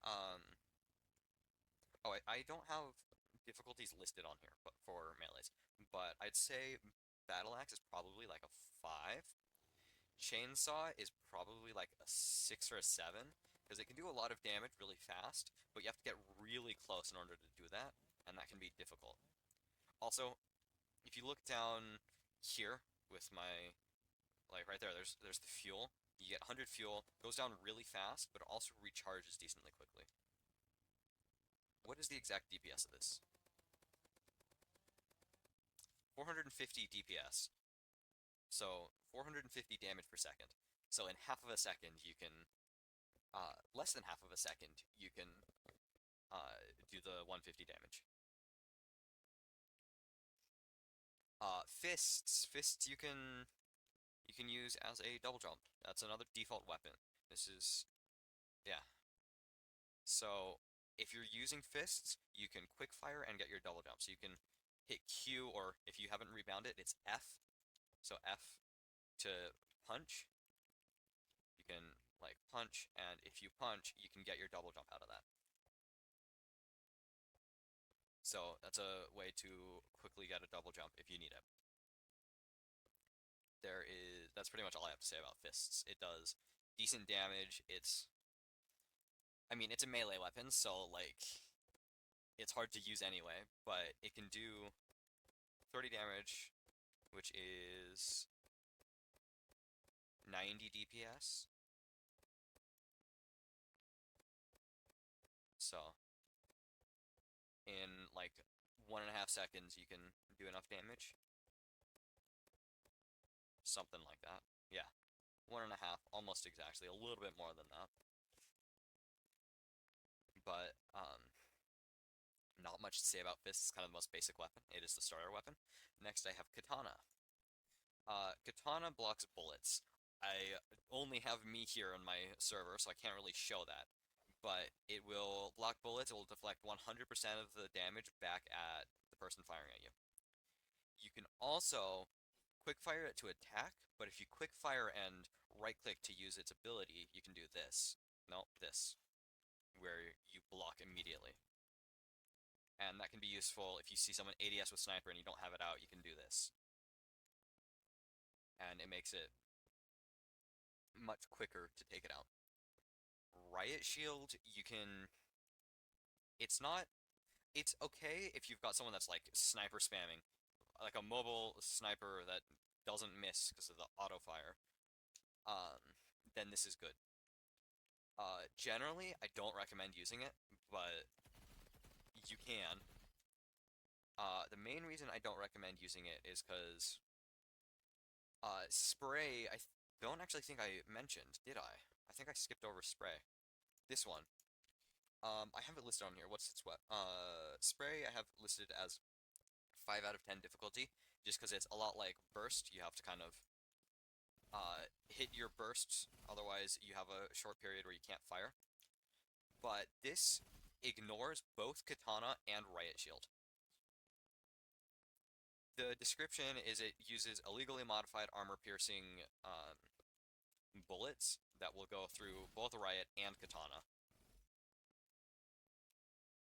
Oh, I don't have difficulties listed on here, but for melees. But I'd say Battle Axe is probably like a 5. Chainsaw is probably like a 6 or a 7, because it can do a lot of damage really fast, but you have to get really close in order to do that, and that can be difficult. Also, if you look down here with my, like right there, there's the fuel. You get 100 fuel, goes down really fast, but it also recharges decently quickly. What is the exact DPS of this? 450 DPS. So 450 damage per second. So in half of a second you can, less than half of a second, you can do the 150 damage. Fists you can use as a double jump. That's another default weapon. This is, yeah. So if you're using fists, you can quick fire and get your double jump. So you can hit Q, or if you haven't rebounded, it's F. So F to punch. You can like punch, and if you punch, you can get your double jump out of that. So that's a way to quickly get a double jump if you need it. That's pretty much all I have to say about fists. It does decent damage. I mean, it's a melee weapon, so like, it's hard to use anyway, but it can do 30 damage, which is 90 DPS. So in like 1.5 seconds, you can do enough damage. something like that. Yeah, 1.5, almost exactly, a little bit more than that. But not much to say about fists. It's kind of the most basic weapon. It is the starter weapon. Next, I have Katana. Katana blocks bullets. I only have me here on my server, so I can't really show that. But it will block bullets. It will deflect 100% of the damage back at the person firing at you. You can also quick fire it to attack, but if you quick fire and right click to use its ability, you can do this. No, this, where you block immediately. And that can be useful if you see someone ADS with sniper and you don't have it out, you can do this. And it makes it much quicker to take it out. Riot Shield, you can... It's not... It's okay if you've got someone that's like sniper spamming, like a mobile sniper that doesn't miss because of the auto fire. Then this is good. Generally, I don't recommend using it, but you can. The main reason I don't recommend using it is because spray, I don't actually think I mentioned, did I? I think I skipped over spray. This one. I have it listed on here. What's its what? Spray I have listed as 5 out of 10 difficulty, just because it's a lot like burst. You have to kind of hit your bursts, otherwise you have a short period where you can't fire. But this ignores both Katana and Riot Shield. The description is it uses illegally modified armor-piercing bullets that will go through both Riot and Katana.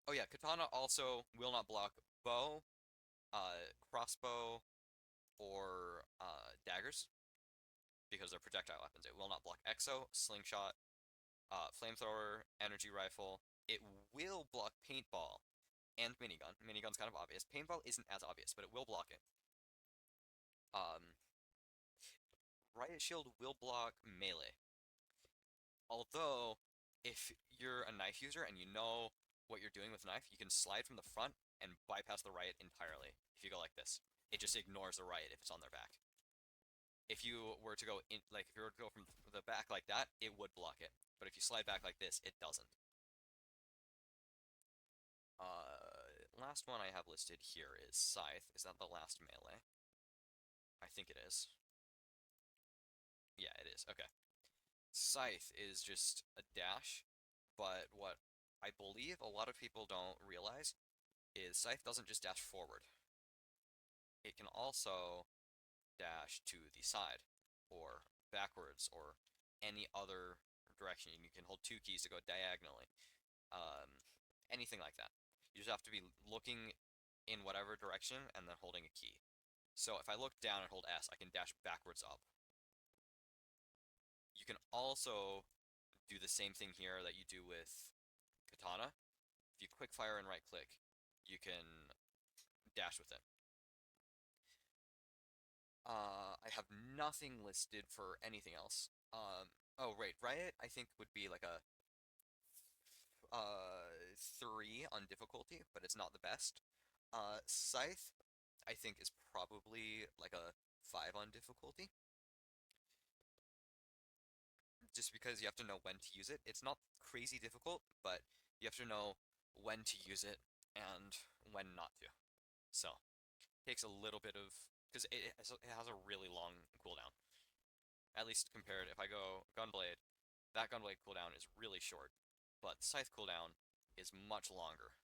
Oh yeah, Katana also will not block bow, crossbow, or daggers, because they're projectile weapons. It will not block exo, slingshot, flamethrower, energy rifle. It will block paintball and minigun. Minigun's kind of obvious. Paintball isn't as obvious, but it will block it. Riot Shield will block melee. Although, if you're a knife user and you know what you're doing with knife, you can slide from the front and bypass the Riot entirely if you go like this. It just ignores the Riot if it's on their back. If you were to go in, like if you were to go from the back like that, it would block it. But if you slide back like this, it doesn't. Last one I have listed here is Scythe. Is that the last melee? I think it is. Yeah, it is. Okay. Scythe is just a dash, but what I believe a lot of people don't realize is Scythe doesn't just dash forward. It can also dash to the side, or backwards, or any other direction. You can hold 2 keys to go diagonally. Anything like that. You just have to be looking in whatever direction and then holding a key. So if I look down and hold S, I can dash backwards up. You can also do the same thing here that you do with Katana. If you quick fire and right click, you can dash with it. I have nothing listed for anything else. Oh, right, Riot, I think would be like a 3 on difficulty, but it's not the best. Scythe, I think, is probably like a 5 on difficulty. Just because you have to know when to use it. It's not crazy difficult, but you have to know when to use it and when not to. So, it takes a little bit of... because it has a really long cooldown. At least compared, if I go Gunblade, that Gunblade cooldown is really short, but Scythe cooldown is much longer.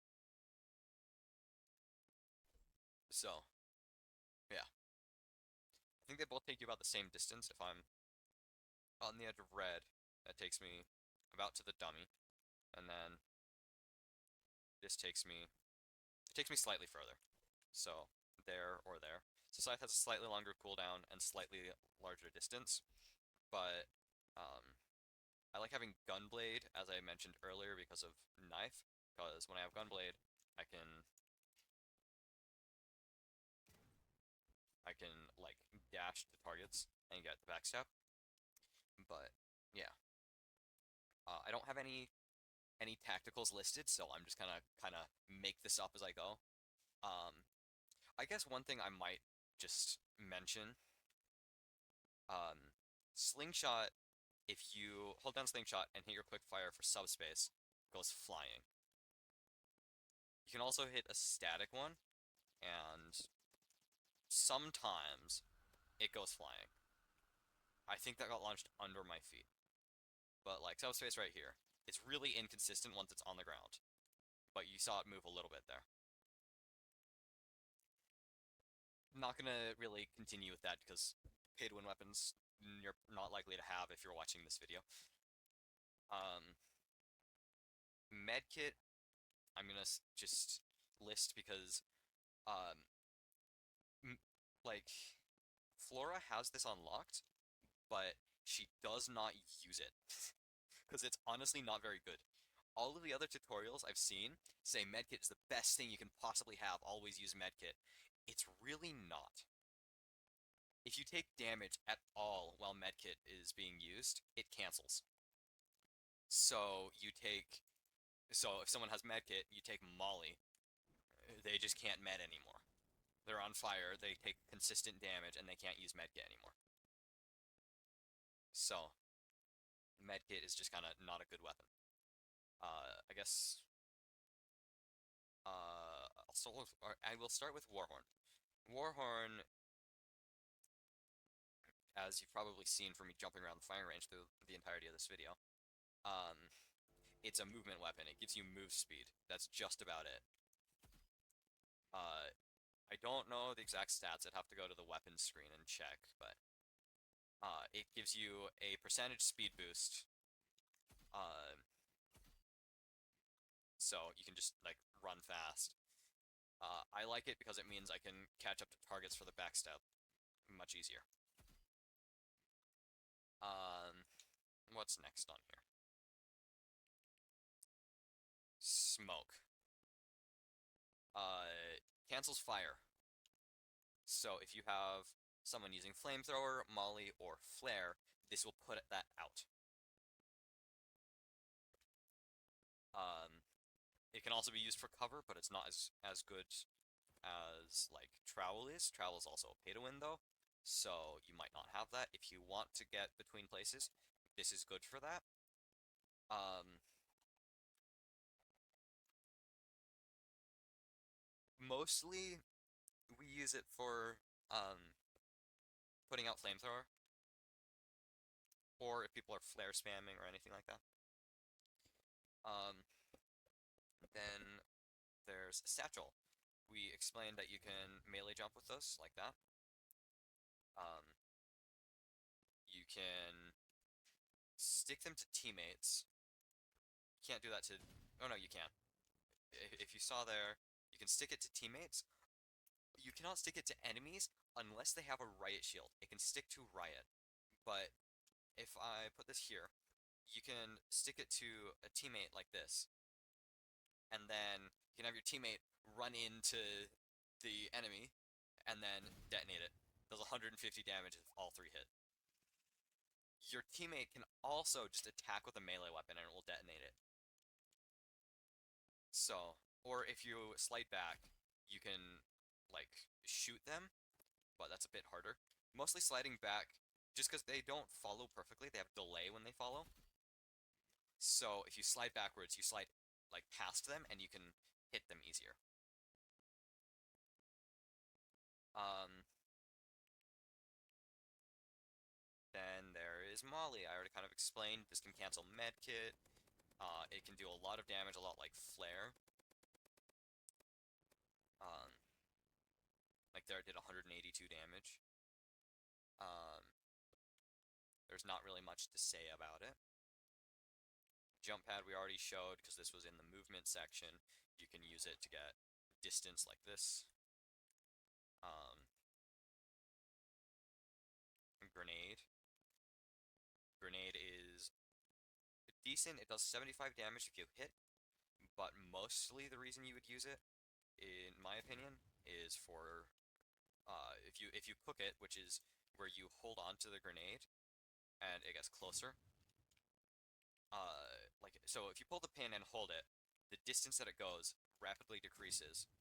So, yeah. I think they both take you about the same distance. If I'm on the edge of red, that takes me about to the dummy, and then this takes me slightly further. So, there or there. So Scythe has a slightly longer cooldown and slightly larger distance, but I like having Gunblade, as I mentioned earlier, because of Knife, because when I have Gunblade, I can like dash to targets and get the backstab. But yeah, I don't have any tacticals listed, so I'm just kind of make this up as I go. I guess one thing I might just mention Um, Slingshot, if you hold down Slingshot and hit your quick fire for subspace, goes flying. You can also hit a static one, and sometimes it goes flying. I think that got launched under my feet. But like subspace right here, it's really inconsistent once it's on the ground. But you saw it move a little bit there. Not gonna really continue with that because pay-to-win weapons you're not likely to have if you're watching this video. Medkit, I'm gonna just list because, um, like, Flora has this unlocked, but she does not use it because it's honestly not very good. All of the other tutorials I've seen say Medkit is the best thing you can possibly have, always use Medkit. It's really not. If you take damage at all while Medkit is being used, it cancels. So if someone has Medkit, you take Molly, they just can't med anymore. They're on fire, they take consistent damage, and they can't use Medkit anymore. So, Medkit is just kind of not a good weapon. I guess, I will start with Warhorn. Warhorn, as you've probably seen from me jumping around the firing range through the entirety of this video, um, it's a movement weapon. It gives you move speed. That's just about it. I don't know the exact stats. I'd have to go to the weapons screen and check, but it gives you a percentage speed boost. So you can just like run fast. I like it because it means I can catch up to targets for the backstab much easier. What's next on here? Smoke. Cancels fire. So if you have someone using flamethrower, molly, or flare, this will put that out. It can also be used for cover, but it's not as good as like Trowel is. Trowel is also a pay-to-win though, so you might not have that. If you want to get between places, this is good for that. Mostly we use it for putting out flamethrower, or if people are flare spamming or anything like that. Then there's Satchel. We explained that you can melee jump with those, like that. You can stick them to teammates. You can't do that to... Oh no, you can. If you saw there, you can stick it to teammates. You cannot stick it to enemies unless they have a Riot shield. It can stick to Riot. But if I put this here, you can stick it to a teammate like this. And then you can have your teammate run into the enemy and then detonate it. Does 150 damage if all three hit. Your teammate can also just attack with a melee weapon and it will detonate it. So, or if you slide back, you can, like, shoot them, but that's a bit harder. Mostly sliding back, just because they don't follow perfectly, they have delay when they follow. So, if you slide backwards, you slide, like, past them, and you can hit them easier. Then there is Molly. I already kind of explained. This can cancel Medkit. It can do a lot of damage, a lot like Flare. Like there, it did 182 damage. There's not really much to say about it. Jump pad we already showed because this was in the movement section. You can use it to get distance like this. Grenade. Grenade is decent. It does 75 damage if you hit, but mostly the reason you would use it, in my opinion, is for if you cook it, which is where you hold on to the grenade and it gets closer. Like so, if you pull the pin and hold it, the distance that it goes rapidly decreases.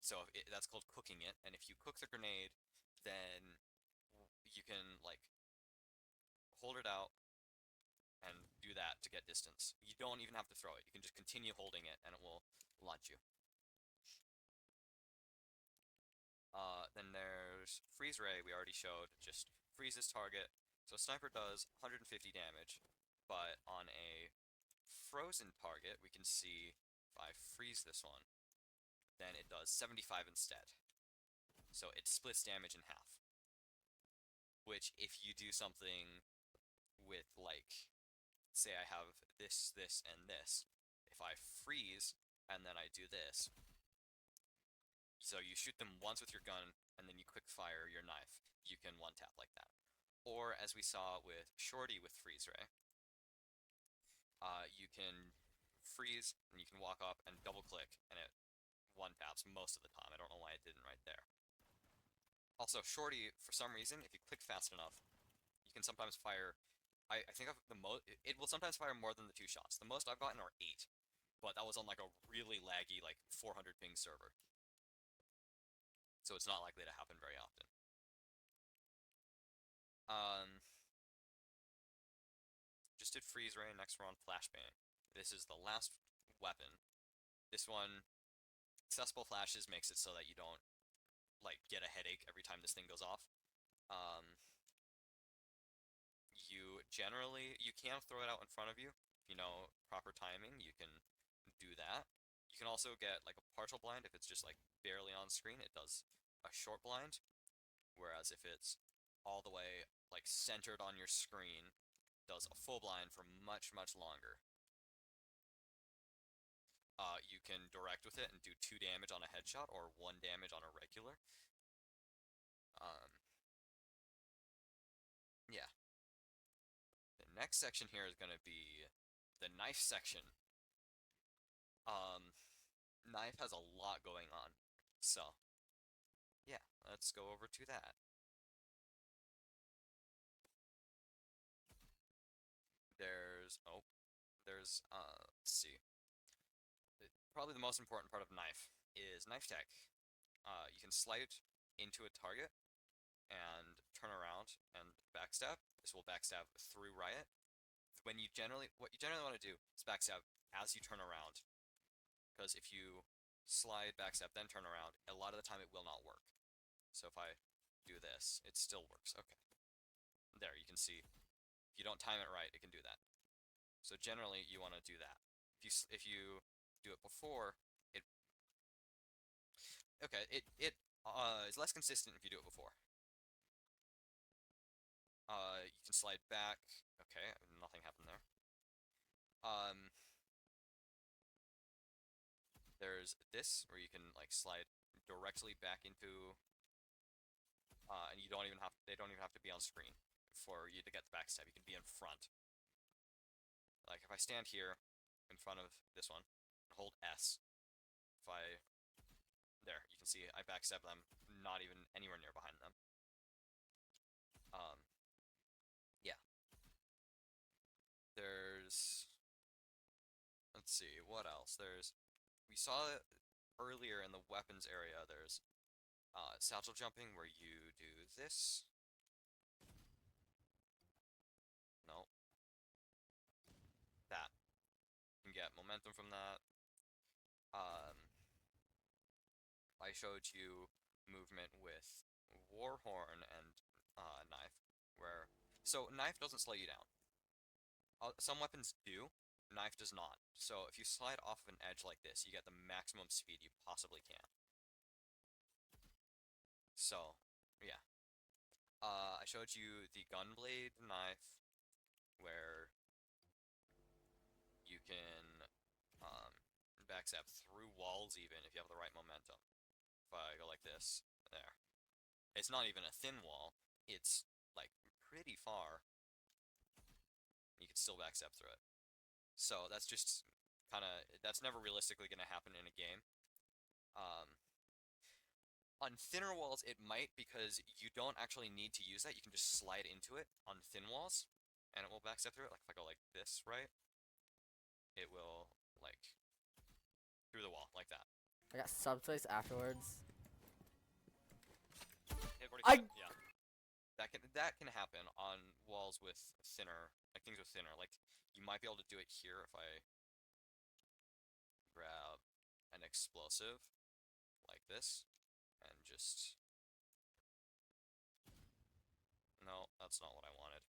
So that's called cooking it. And if you cook the grenade, then you can like hold it out and do that to get distance. You don't even have to throw it. You can just continue holding it and it will launch you. Then there's Freeze Ray, we already showed, just freezes target. So Sniper does 150 damage, but on a frozen target, we can see if I freeze this one, then it does 75 instead. So it splits damage in half. Which, if you do something with, like, say I have this, this, and this, if I freeze, and then I do this, so you shoot them once with your gun, and then you quick fire your knife. You can one-tap like that. Or, as we saw with Shorty with Freeze Ray, you can freeze, and you can walk up and double-click, and it one-taps most of the time. I don't know why it didn't right there. Also, Shorty, for some reason, if you click fast enough, you can sometimes fire... I think the most... It will sometimes fire more than the 2 shots. The most I've gotten are 8. But that was on, like, a really laggy, like, 400 ping server. So it's not likely to happen very often. Just did Freeze Ray, next we're on Flashbang. This is the last weapon. This one, accessible flashes makes it so that you don't, like, get a headache every time this thing goes off. You can throw it out in front of you. If you know proper timing, you can do that. You can also get, like, a partial blind if it's just, like, barely on screen. It does a short blind, whereas if it's all the way, like, centered on your screen, it does a full blind for much, much longer. You can direct with it and do 2 damage on a headshot or 1 damage on a regular. Yeah. The next section here is going to be the knife section. Knife has a lot going on, so yeah, let's go over to that. Let's see. Probably the most important part of knife is knife tech. You can slide into a target and turn around and backstab. This will backstab through Riot. What you generally want to do is backstab as you turn around, because if you slide, backstab, then turn around, a lot of the time it will not work. So if I do this, it still works. Okay. There, you can see, if you don't time it right, it can do that. So generally, you want to do that. If you do it before, it is less consistent if you do it before. You can slide back. Okay, nothing happened there. There's this, where you can, like, slide directly back into, and they don't even have to be on screen for you to get the backstab. You can be in front. Like, if I stand here in front of this one and hold S, there, you can see I backstab them, not even anywhere near behind them. Yeah. Let's see, what else? We saw it earlier in the weapons area, there's satchel jumping, where you do this. No. That. You can get momentum from that. I showed you movement with Warhorn and Knife, so Knife doesn't slow you down. Some weapons do, Knife does not. So if you slide off of an edge like this, you get the maximum speed you possibly can. So, yeah. I showed you the Gunblade Knife, where you can backstab through walls even if you have the right momentum. If I go like this, there. It's not even a thin wall, it's, like, pretty far. You can still backstab through it. So that's just that's never realistically going to happen in a game. On thinner walls, it might, because you don't actually need to use that. You can just slide into it on thin walls, and it will backstab through it. Like, if I go like this, right? It will, like, through the wall, like that. I got Subspace afterwards. Yeah. that can happen on walls with thinner, like things with thinner. Like you might be able to do it here if I grab an explosive like this and just no, that's not what I wanted.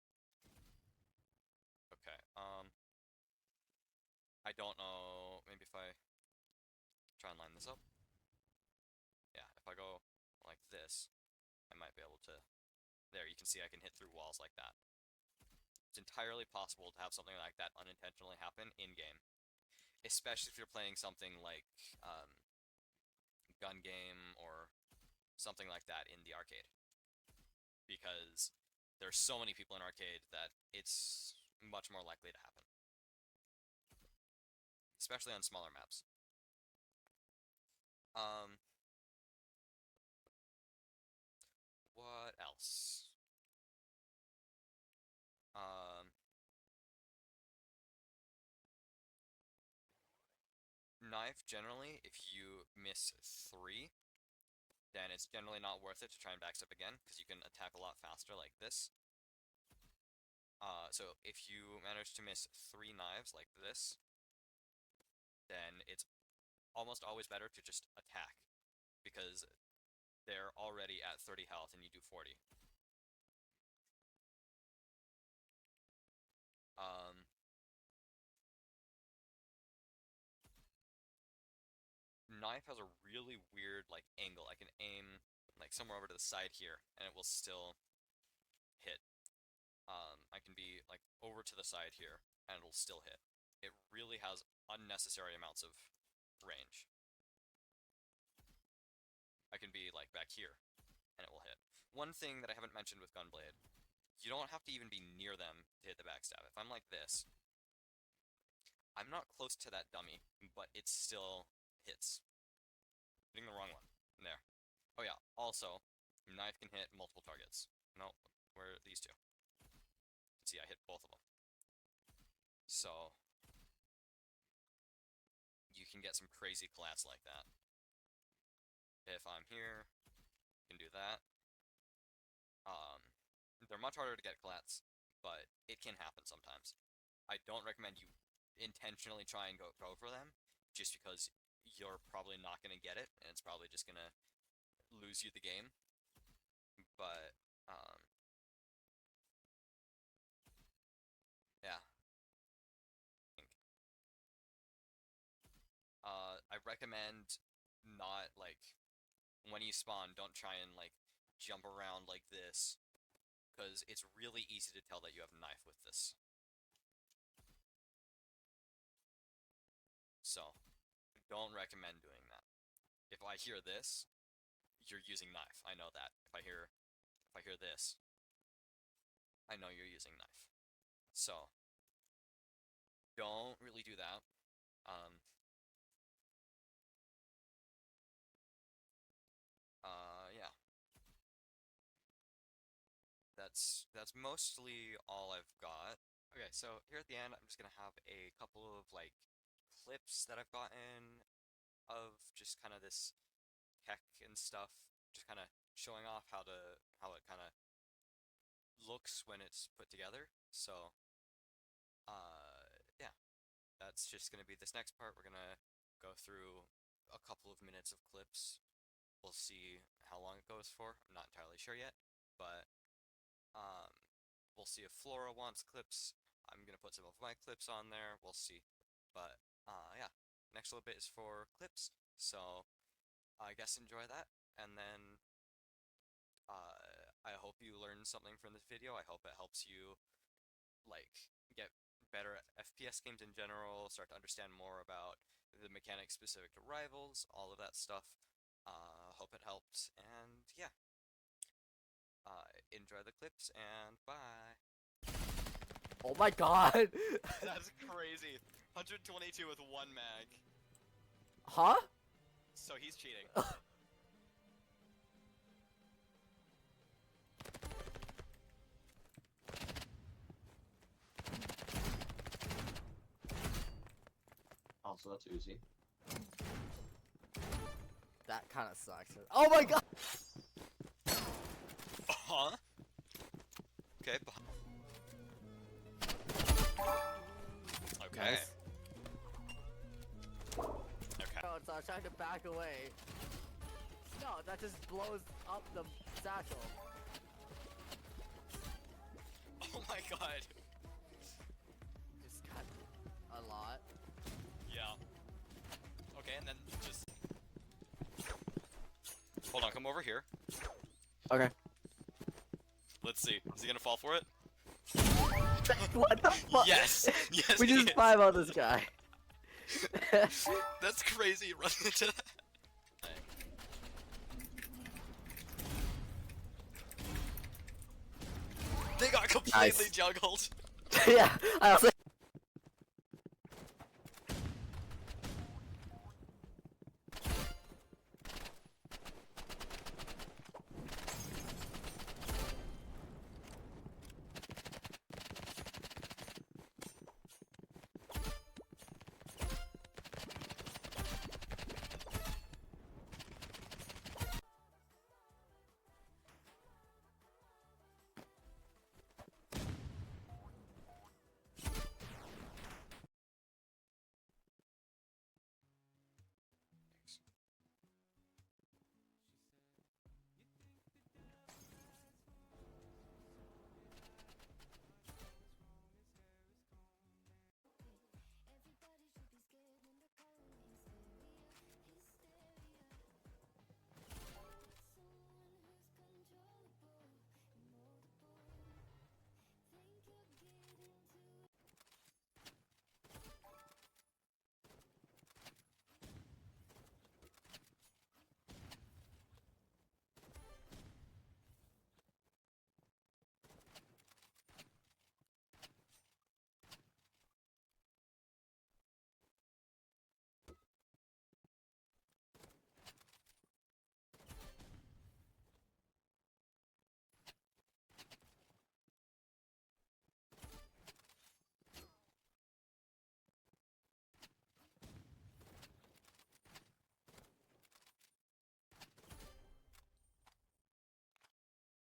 Okay, I don't know, maybe if I try and line this up. Yeah, if I go like this, I might be able to, there, you can see I can hit through walls like that. It's entirely possible to have something like that unintentionally happen in-game. Especially if you're playing something like, gun game or something like that in the arcade. Because there's so many people in arcade that it's much more likely to happen. Especially on smaller maps. What else? Knife, generally, if you miss 3, then it's generally not worth it to try and backstep again, because you can attack a lot faster like this. So if you manage to miss 3 knives like this, then it's almost always better to just attack, because they're already at 30 health and you do 40. Knife has a really weird, like, angle. I can aim, like, somewhere over to the side here, and it will still hit. I can be, like, over to the side here, and it'll still hit. It really has unnecessary amounts of range. I can be, like, back here, and it will hit. One thing that I haven't mentioned with Gunblade, you don't have to even be near them to hit the backstab. If I'm like this, I'm not close to that dummy, but it still hits. Hitting the wrong one. There. Oh yeah, also, knife can hit multiple targets. No, where are these two? See, I hit both of them. So, you can get some crazy collats like that. If I'm here, can do that. They're much harder to get collats, but it can happen sometimes. I don't recommend you intentionally try and go for them, just because you're probably not going to get it, and it's probably just going to lose you the game. But, yeah. I recommend not, like, when you spawn, don't try and, like, jump around like this, because it's really easy to tell that you have a knife with this. So, don't recommend doing that. If I hear this, you're using knife. I know that. If I hear this, I know you're using knife. So, don't really do that. Yeah. That's mostly all I've got. Okay, so here at the end, I'm just gonna have a couple of, like, clips that I've gotten of just kind of this tech and stuff, just kind of showing off how it kind of looks when it's put together. So, yeah, that's just gonna be this next part. We're gonna go through a couple of minutes of clips. We'll see how long it goes for. I'm not entirely sure yet, but we'll see if Flora wants clips. I'm gonna put some of my clips on there. We'll see. But yeah, next little bit is for clips. So I guess enjoy that, and then I hope you learned something from this video. I hope it helps you, like, get better at FPS games in general, start to understand more about the mechanics specific to Rivals, all of that stuff. Hope it helped, and yeah. Enjoy the clips, and bye. Oh my god! That's crazy. 122 with 1 mag. Huh? So he's cheating. Also, that's Uzi. That kind of sucks. Oh my god! Huh? Okay. Okay. Nice. Okay. Oh, so I was trying to back away. No, that just blows up the satchel. Oh my god. Just got a lot. Yeah. Okay, and then just... Hold on, come over here. Okay. Let's see. Is he gonna fall for it? What the fuck? Yes! Yes, We he just is. 5 on this guy. That's crazy, run into that. They got completely Nice. juggled. Yeah, I was like,